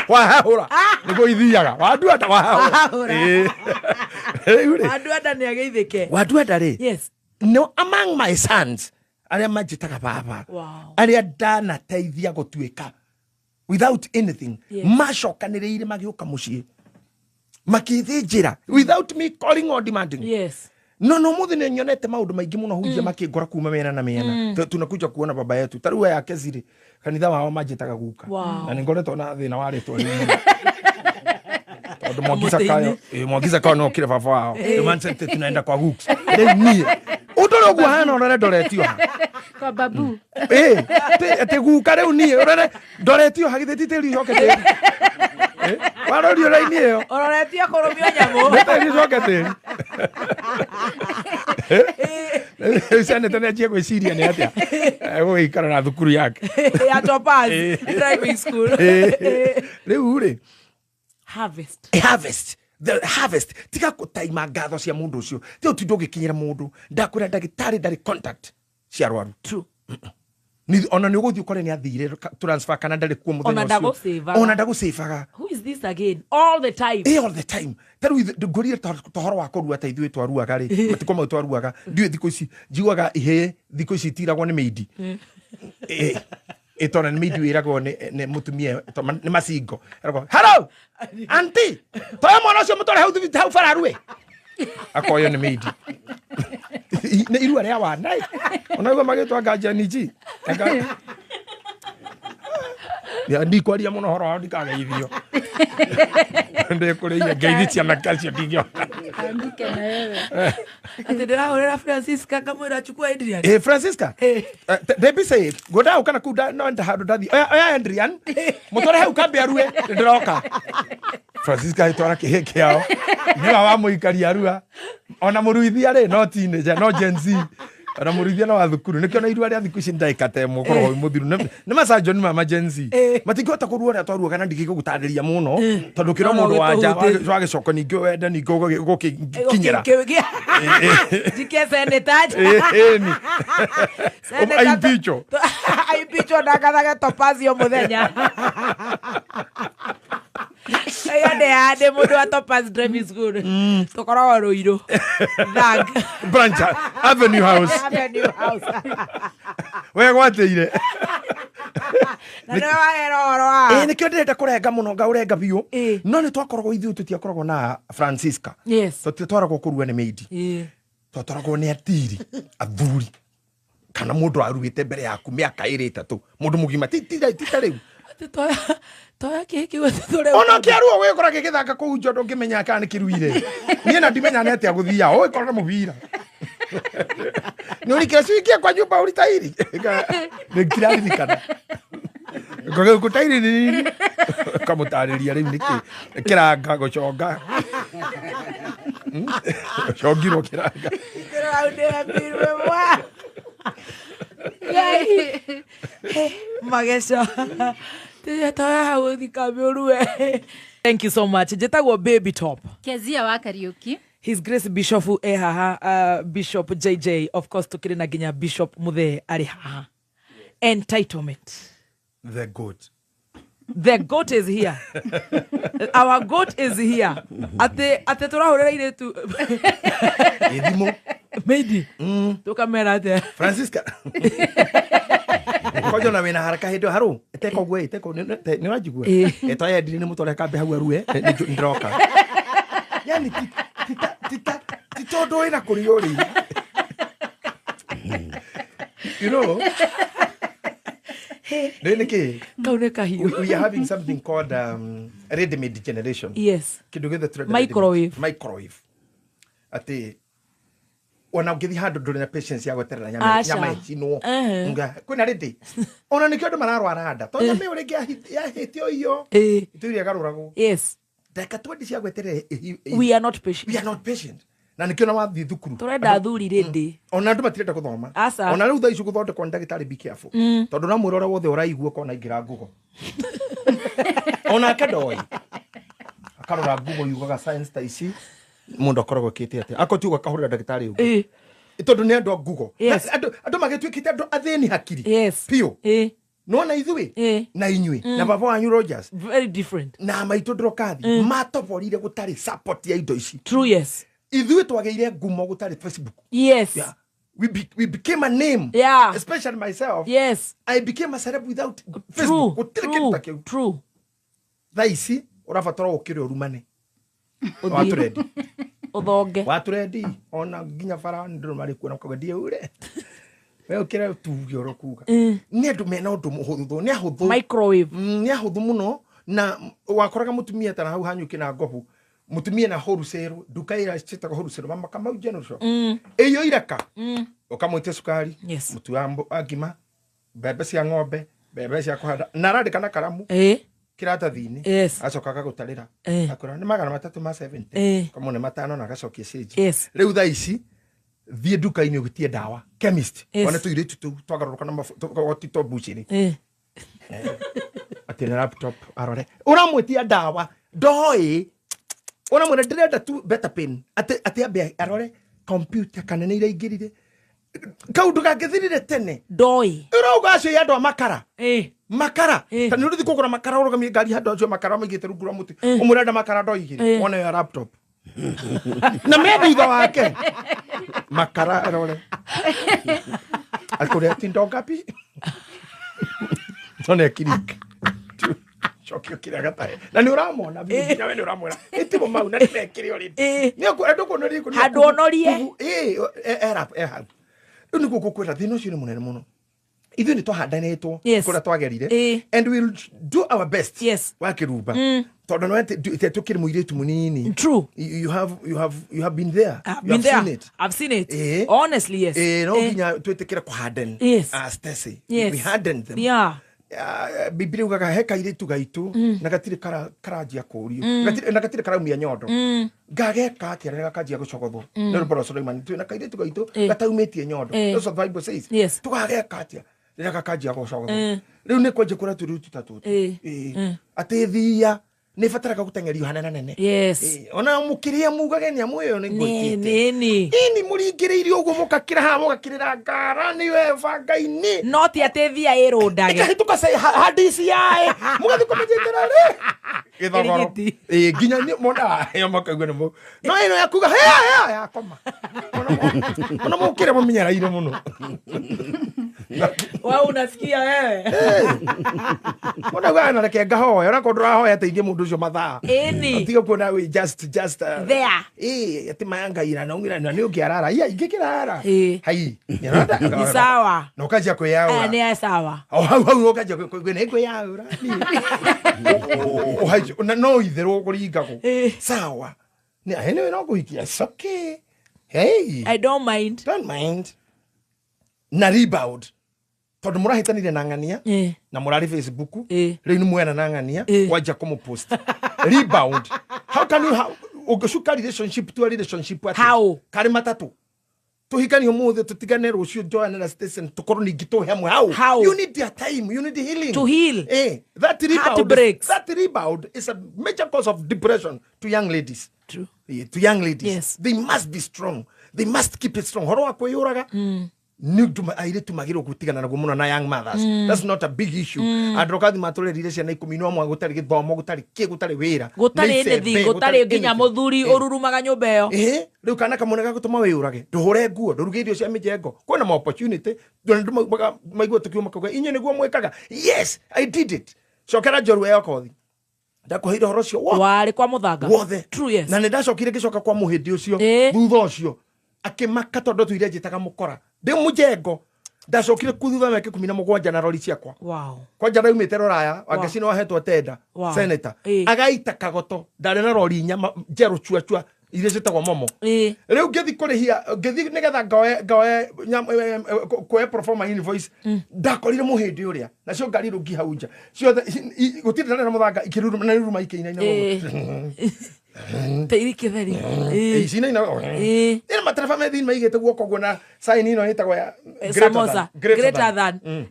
wa hahura. Nigo ithiaga. Waduada wa hahura. Waduada ni ageithike. Waduada ri. Yes. No among my sons. Aria majitaga baba. Wow. Aria dana teithia gutuika without anything. Macokanĩrĩire magĩũka mũciĩ makĩthĩnjĩra without me calling or demanding. Yes. No mũthĩ nĩ nyonete maũndũ maingĩ mũno hujia makĩngora kuma mĩena na mĩena. Tunakuja kuona baba yetu tarua ya kezire kanitha wao manjĩtaga guka. Na nĩ ngoretwo na thĩna wa rĩtwa rĩu. Tondũ Mwagiza kayo no kire baba wao. Tumansete tunaenda kwa guks. Rĩu niĩ ũndũ ũguo hana ona ndoretio kwa babu. Te guka rĩu niĩ ndoretio hagithĩtitĩri hokete. Warorio raini ĩyo. Ororetio kũrũmio nyamũ. Nĩtari hokete. Sane tena chie gwĩciria nĩ atĩa. Gũgĩikara na thukuru yake. Ya Topaz driving school. Rĩu rĩ. Harvest. The harvest. Tika kutaima ngatho cia mũndũ ũcio. Tio ti ndũgĩkinyĩra mũndũ. Ndakwĩra ndagĩtarĩ ndarĩ contact cia arwaru. True. Ni ona nĩ ũgũthiĩ ũkore nĩ athire transfer kana ndarĩ kuo mũthenya ũcio. Ona ndagũsĩvaga. Who is this again? All the time. All the time. Tarũ ngorire tohoro wa kũrua ta ithuĩ twaruaga rĩ. Matikoma twaruaga. Ndiũ thikũ ici njiguaga ihĩ thikũ ici tiragwo nĩ meidi. Etona nĩ meidi wĩragwo nĩ mũtumia nĩ macingo. Hello! Auntie! Toya mwana ũcio mũtware hau bararue. Akoyo nĩ meidi. Nĩ irua rĩa wana. Ona ugo magĩtwa nganja niji. Ya ndikwaria mũno horo wao ndikageithio. Ndĩkũrĩire ngeithĩtia na calcio ndingĩo. Andike na wewe. Ati ndĩrahũrĩra Francisca kamwĩra achukua Adrian. Francisca. Debbie say go down kana kuda no nda handu ndathi. Oya Adrian. Mũtware hau kambe arue ndĩroka. Francisca itwara kĩhĩ kĩao. Nĩ wa mũikaria arua. Ona mũruithia rĩ no teenager no Gen Z. Ona mũruithia no wa thukuru nĩkĩo na irua rĩa thikũ ici ndaikate mũkorwo mũthiru nĩ masajo nĩ mama Gen Z matingĩhota kũrua rĩa twaruaga na ndingĩgũtarĩria mũno tondũ kĩro mũndũ wanja wagĩcoka ningĩ wenda ningĩ gũkinyĩra jike senetaji aipicho ndakathaga Topazio mũthenya ade mũndũ wa Topaz driving school tũkoragwo Rũirũ branch Avenue House we gwatĩire na nĩ wagera nĩkĩo ndĩrenda kũrenga mũno ngaũrenga biũ no nĩ twakoragwo ithuĩ tũtiakoragwo na Francisca tũtitwaragwo kũrua nĩ meidi twatwaragwo nĩ atiri athuri kana mũndũ arugĩte mbere yaku mĩaka 3 mũndũ mũgima tita rĩu toya kiki wetu ona kiaruo gwikora gigithaka kuu njo ndungimenya kana kiruire nie na ndimenya nete aguthia oi korora mubira nuri kesikia kwa nyumba ulitairi ni kirari kana goge kutairi ni kamutariria riu niki kiranga gochonga shogiro kiranga Magesha. Thank you so much. Jetagwo Baby Top. Kezia wa Kariuki. His Grace Bishop ehaha, Bishop JJ, of course tukiri na ginya Bishop Muthe ari haha. Entitlement. The goat. The goat is here. Our goat is here. Ate turahurira ile tu. Edimo. Meidi. Tukamera ate. Francisca. Kojo na wena haraka hindo haru. Teko gwe, teko ni wajigwe. Etoya ndiri ni mutore kambe hau arue ndiroka. Yani titodo ina kuriori. You know. We are having something called ready-made generation. Yes. Microwave. Ati ona ngithi handu nduri na patience ya gweterera nyama icino kwina ready ona nikio ndu mararwara nda to nyama uri yahitio iyo ituria garurago. Yes. Daka twedi cia gweterera. We are not patient. We are not patient. Na nikio na wathi thukuru turenda thuri ready ona andu matirenda guthoma ona riu thaicu guthondekwo ndagitari be careful tondu na mwirora wothe uraigua kona ingira ngugo ona kadoi akarora ngugo yugaga science ta ici mundu akoragwo kiti ati akotiuga kahurira ndagitari ugu tondu ni andu ngugo andu magituikite andu atheni hakiri pio no na ithui na inyui na baba wanyu Rogers very different na maitu ndrokathi matoborire gutari support ya indo ici. True. Yes. Ithuĩ twageire ngumo gutari Facebook. Yes. we became a name. Yeah. Especially myself. Yes. I became a celeb without Facebook. True. Thaisi urabatara ukire urumane. Waturedi. Uthonge. Waturedi ona ginya fara ndiro mari kuona kugandie ure. We ukire tugioro kuga. Ni andu mena undu muhuthu ni ahuthu. Microwave. Ni ahuthu muno na wakoraga mutumia tana hau hanyuki na ngobu. Mutumia na horusero duka ira chitaga horusero mama kama general shop. Eyo iraka. Ukamwite sukari. Yes. Mutu agima. Bebe cia ng'ombe, bebe cia kuhanda. Narandika na karamu. Kirata thini. Yes. Acokaga gutarira. Akora ni magana 370. Kama ni matano na gacokie stage. Yes. Riu tha ici thie duka ini ugitie dawa. Chemist. Wana tu ire tu twagaruka na to buchini. Ati na laptop arore. Uramwetia dawa. Doi. Unamwona direnda tu better pen. Ati abe arore computer kanene ira igirire. Kaundu gagithirire tene doi urauga acio ya ndo makara makara tani urithi kugura makara urugamie ngari handu acio makara maigite rungu rwa muti umurenda makara ndo igire wona ya laptop na mebi thutha wake makara arore akore tindo ngapi tone kirik chokio kira gatae na ni uramona bibi na we ni uramona itimo mau na ni mekiri ori ni akwenda kunori ku handu onorie era Uni kukweta thino cio ni munene muno. Ithu ni twahandanitwo kura twagerire and we'll do our best. Yes. Wakiruba. Tondu no tukiri muiritu munini. True. You have been there. I've seen it. Honestly, yes. No ginya twetekira kuharden. As Tessie. We hardened them. Yeah. Biblia ugaga heka iritu gaitu na gatire karajia kurio na gatire karaumia nyondo ngageka atia gakajia gucogothwo ni ruboro Suleiman tu na kairitu gaitu gataumitie nyondo that's what Bible says tugageka atia rira gakajia gucogothwo riu ni kwenje kura turu tutatu atithia ni fatara gutengerio hanene nene ona mukiria mugage ni amuyo ni ngwitite ini muringiririo ugo mukakira ha mugakirira ngara ni we vangaini not atithia irundage kahituka sai hadisi yae mugathi komejera ri githogoro ginya ni mona yo makagwe no no ino yakuga ya koma ona mukire mumenyera ire muno wa unasikia wewe ona gana reke ngahoya ora kodra hoya teithie mundu ucio mathaa atiga kuona we just there ati mayanga ira na ungira ni ukiarara ya ingikirara hai ni sawa no kaja ko yaura ni sawa au kaja ko ne ko yaura hai no ithero kuringa ko sawa ni ene no kuikia okay hey I don't mind na rebound tondu murahitanire na ngania na murari Facebook riu ni mwena na ngania waja komo post rebound how can you ugashuka relationship to a relationship how kari matatu tuhikani umuthi tutigane rucio join na station tukorwo ningi tu hamwe how you need your time you need healing to heal that rebound is a major cause of depression to young ladies. True. To young ladies. Yes. They must be strong, they must keep it strong horo akwiyuraga Nugduma airetu magiro gutigana na gumono na young mothers. That's not a big issue. Adrokathi matulere cia na 11 gutari githomo gutari gutari wira. Gutari ndithi gutari nginya muthuri ururumaga nyumba iyo. Riu kana kamone gagutuma wiyurage. Nduhure nguo, nduruge irio cia mijengo. Kwina ma opportunity. Ndu maigua tukiuma kuga inye niguo mwekaga. Yes, I did it. Cokera njorua yokothi. Ndakuheire horo cio wari kwa muthanga. True, yes. Na ndacokire gicoka kwa muhindi ucio. Thutha ucio akimaka tondu tuire njitaga mukora ndi mujengo ndacokire kuthutha meke 17 na rori ciakwa kwa njara umite roraya wangecino wahetwo tenda senator agaita kagoto ndare na rori nya njeru chua ire citagwo momo riu ngethi kurihia ngethi nigetha ngawe kwe performa invoice ndakorire muhindi uria na cio ngari rungi hauja cio gutindana na muthanga ikiruruma na ruruma ikeina Teiri kitheri cina ina ina matarafa methi maigete guoko guna sign ino hitagwo ya greater than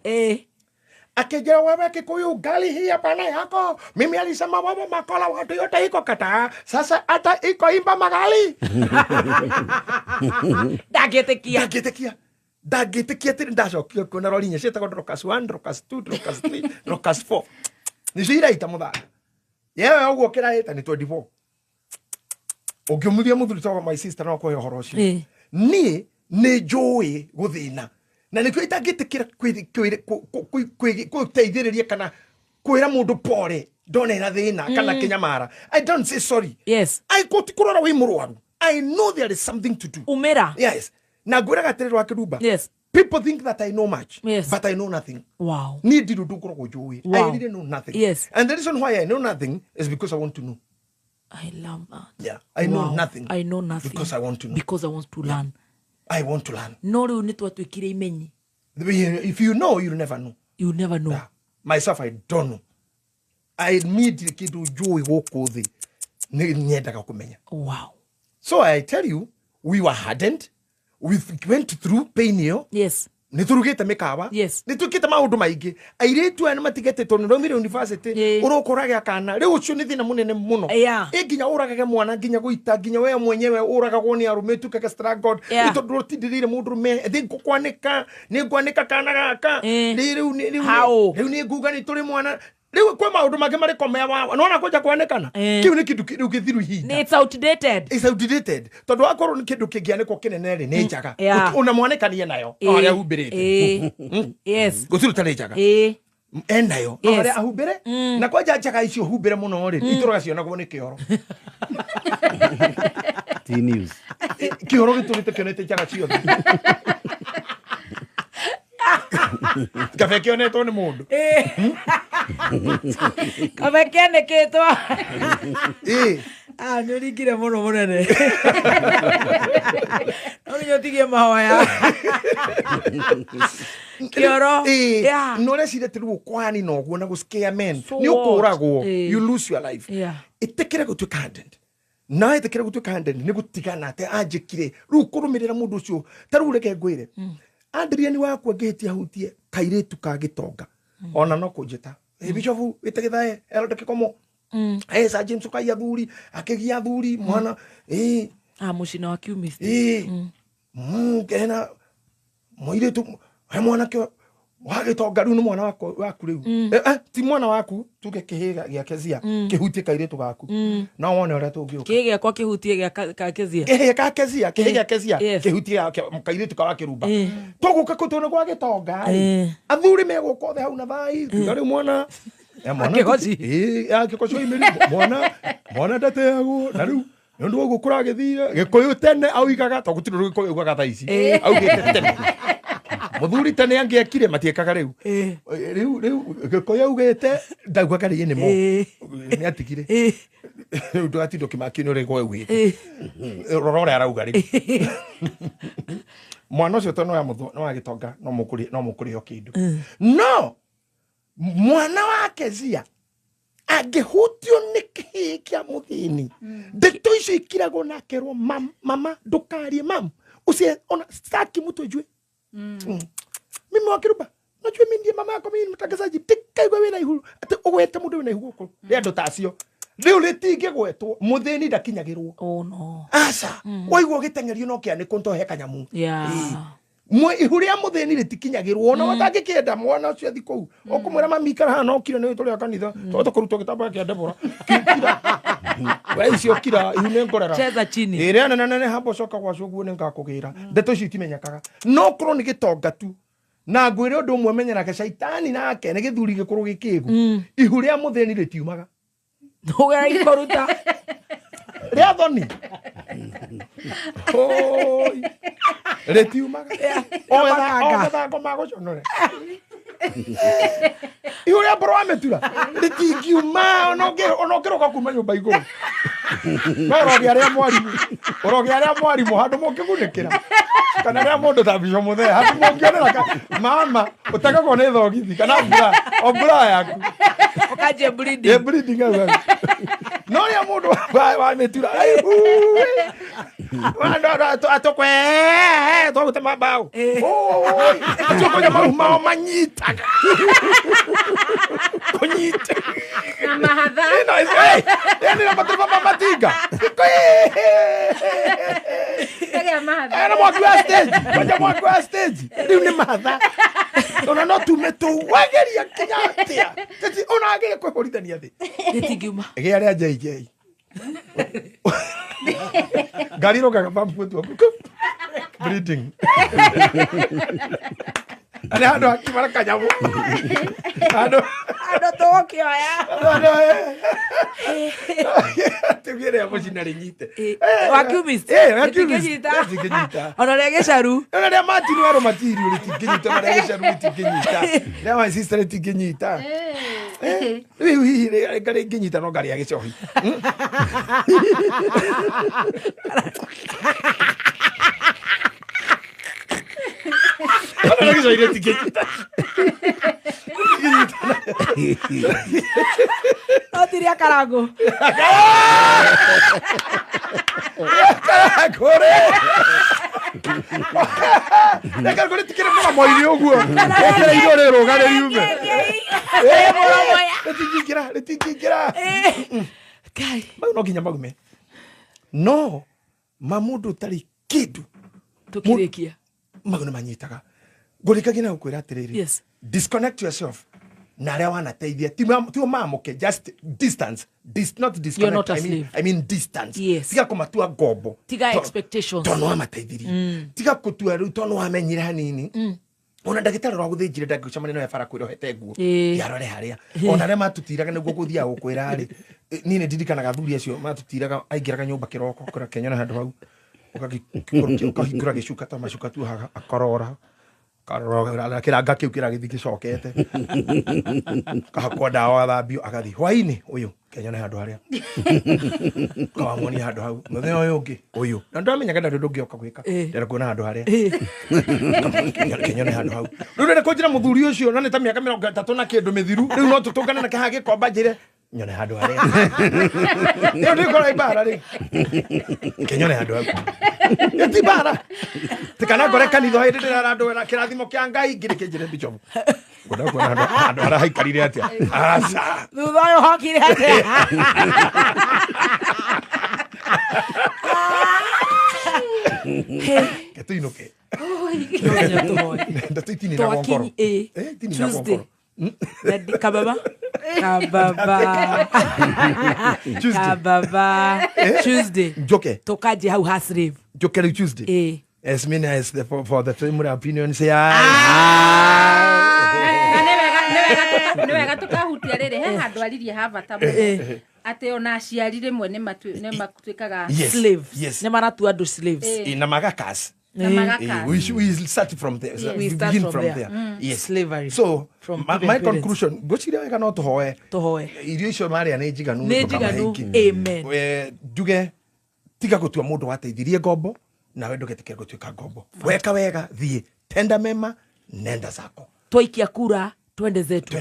akijera wewe Kikuyu gali hii hapana yako mimi alisema wewe makola watu yote iko kata sasa hata iko imba magali dagetekia tiri ndacokio kuna rorinya cietagwo Drocas 1 Drocas 2 Drocas 3 Drocas 4 ni cira ita muthanga yewe uguo kiraita ni 24 Ogiumuthia muthuri tawa my sister no kwa horo cio ni nĩ njũĩ gũthĩna na nĩkĩo itangĩtĩkĩra kwĩteithĩrĩria kana kwĩra mũndũ pore ndonera thĩna kana kĩnyamara. I don't say sorry. Yes. I go to kũrora wĩ mũrwaru. I know there is something to do. Umera. Yes. Na ngwĩraga atĩrĩrĩ wa Kĩrumba. Yes. People think that I know much, yes, but I know nothing. Wow. Need to do wow. I really know nothing. Yes. And the reason why I know nothing is because I want to know. I love that. Yeah. I know nothing. I know nothing. Because I want to know. Because I want to learn. I want to learn. No, if you know, you'll never know. You'll never know. Yeah. Myself, I don't know. I need to joy walk with it. Wow. So I tell you, we were hardened. We went through pain here. Yes. Niturugite mikawa. Yes. Nitukite maundu maingi. Airetu ane matigete tono romire university. Urokorage akana. Riu ucio ni thina munene muno. Nginya uragage mwana nginya guita nginya we mwenyewe uragagwo ni arumetu kaka struggle. Ito ndrotidirire mundu me. Thinko kwanika. Ni kwanika kana gaka. Riu ni nguga ni turi mwana. Riu kwa maundu make mari komea wa. Nona koja kwanekana. Kiu ni kindu githiru hinda. It's outdated. It's outdated. Tondu akorwo ni kindu kingianiko kinenere ni njaga. Una mwanekanie nayo. Aria humbirite. Yes. Gutiru tane njaga. Enayo. Aria ahumbire. Na kwaja njaga icio humbire muno ri. Ituraga ciona gwo ni kioro. T-news. Kioro giturite kionete njaga ciothe. Kafe kionetwo ni mundu. Kafe kioneketwo. Nĩũringire mũno mũnene. No nĩũtigie mahoya. Kioro. No recire tĩrĩ kwani no guo na gũscare men. Nĩ ũkũragwo. You lose your life. Itekere gũtuĩka hardened. Na itekere gũtuĩka hardened nĩ gũtigana atĩ anjĩkire. Rĩu kũrũmĩrĩra mũndũ ũcio. Ta rĩu reke ngwĩre. Andriani wakwa ngĩhĩtia hutie kairĩtu ka gĩtonga. Ona no kũnjĩta. Bishofu wĩtegithae Elder Kikomo. Esa James Kaya thuri akigia thuri mwana mucina wa kiumiste kena moiretu he mwana ke wagitonga riu ni mwana waku riu ti mwana waku tuge kihiga gya kezia kihutie kairetu gaku na wone ora tungioka kihiga kwa kihutie gya kezia kihiga kezia kihutie kairetu ka Kirumba tuguka kutone kwa gitonga athuri megukothe hau na thai ngari mwana Kegozi. Kegozi imeri mwana ndateagwo na riu ndu wogu kuragithire gikuyu tene auigaga to gutiro gikuyu ugaga tha ici augite tene muthuri tene angiekire matiekaga riu gikuyu augite ndaugaga ri ni mo ni atigire ndu atindo kimaki ni rego ewite rorore arauga ri mwana ucio tono ya muthu no agitonga no mukuri ho kindu no mwana wake zia agehutio ni kihikia muthini ndeto icio ikiragwo nakerwo mama ndukarie usie ona staki mtu ajue mimi wa Kirumba najua mimi ndiye mama yako mimi mtangazaji tikaigwa wena ihuru ati ugwete mundu wena ihuru ko ndo tacio riu ritinge gwetwo muthini ndakinyagirwo no asa waigwo gitengerio no kia ni kuntohe kanyamu ihuria muthini ritikinyagirwo ona watangikenda mwana ucio athi kou okumwira mamikara hana okire ni turi akanitha to kurutwo gitamba kia Debora icio kira ihune ngorera cheza chini ire nene hambo coka gwacio guo ni ngakugira ndeto icio itimenyakaga no kro ni gitonga tu na ngwire undu umwe menyerake shaitani nake ni githuri gikuru gikigu ihuria muthini ritiumaga ndugera ikoruta ria thoni retiumaga oga ngoma goconore ihuria bro ametura ritingiuma onogeroka kuma nyumba iguru orogia aria mwarimu handu mungigunikira kana ria mundu ta bisho muthe handu mungionera mama utagako ni thogithi kana mbura yaku okaje bleeding no ria mundu wa metura atokwe to tema bao atokwe mao manyitaga konyita na mahadha yani na matema matiga ya mahadha ana mwaku wa stage riu ni mahadha ona no tumeto wageria kinyatia tati ona agere kwehorithania thi ritingiuma gya ria JJ Gariro kaka pampu tu. Breeding. Ada akimara kanyamu. Ado tokyo ya. Te viene hapo jina lingite. Wakiumis. Wakiumisita. Ona lege sharu. Ona le matiri waro matiri litigenyita ona lege sharu litigenyita. Le my sister litigenyita. Oui, gari genyita no gari yake chohi. Ona lege sharu litigenyita. Tiria carago. Caragore. La caragore ti quiere para morir oguo. Quiere ir a rogar el yume. Le tigira. Kai. No kinya magume. No. Mamudu tari kidu. Tokirekia. Maguna manyitaga. Gorika gina ukwira atiriri. Yes. Disconnect yourself. Naria wanateithia tio mamuke just distance not disconnect. You're not a slave. I mean distance. Yes. Tiga kumatua gobo tiga expectations tono amateithiri tiga kutua ru tono amenyire hanini ona ndagitari rwa guthinjire ndagicamane no yafara kwiro hete nguo yarore haria ona re matutiraga niguo guthia gukwira ri nini ndidikanaga thuri acio matutiraga aingiraga nyumba kiroko kura kenyana handu hau ukahingura gicuka ta macuka tu haga akorora karora kiranga kiu kiragithii gicokete kahakwa dawa thambio agathi hwaini uyu kenyana handu haria kawamoni handu hau muthenya uyu ungi uyu na ndamenyaga ndandu ndungioka gwika ndera kuona handu haria kenyana handu hau rurere kunjira muthuri ucio na nita miaka 30 na kindu mithiru riu no tutungane na kihage komba njire nyone handu haria ndio ndiko ibara ri kenyone handu hau ti bara tikana gore kanitho hindi ndirandu na kirathimo kia Ngai ngirike njire bichofu ngoda kuona handu haria haikarire atia asa thutha yo hokire atia ketuinuke Tuesday. Kababa. Tuesday. Joke. Tokaje hau hasrave. Joke Tuesday. As many as for the family opinion say Newega tukahutia riri he handu aririe ha bata mu ate ona aciarire mwe ne matwikaga slaves ne maratu andu slaves na magakas we start from there. Yes. We begin from there. Yes. Slavery. So my conclusion gochire wega no tuhoe irio icio maria ne njiganu amen nduge tiga gutua mundu wateithirie ngombo na wendo getike gutwika ngombo weka wega thie tenda mema nenda zako twaikia kura twende zetu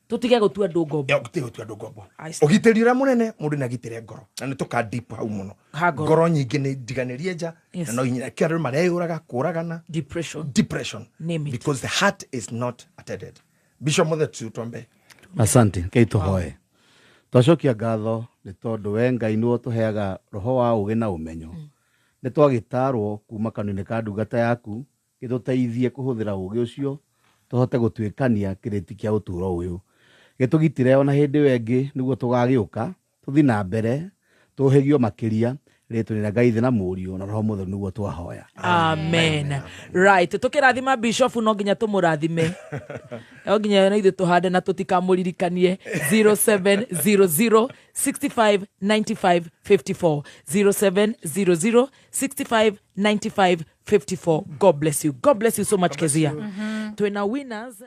tutige gutua andu ngombo gutige gutua andu ngombo ugitiri ura munene mundu na gitire ngoro na ni tuka deep hau muno ngoro nyingi ni ndiganirie nja na no inya kiaru mareyuraga kuragana depression because the heart is not attended. Bishop Muthe tuombe. Asante keito hoe twacokia ngatho ni tondu we Ngai ni tuheaga roho wa ugi na umenyo ni twagitarwo kuma kanune ka ndungata yaku gituteithie kuhuthira ugi ucio tuhote gutwikania kiriti kia uturo uyu gitugitire ona hindi wengi niguo tugagiuka tuthi na mbere tuhegio makiria ritwe Ngai thina murio na roho muthe niguo twahoya amen. Right tukirathima bishop no nginya tumurathime no nginya ithu tuhande na tutikamuririkanie 0700 65 95 54 0700 65 95 54. God bless you so much Kezia. Twina winners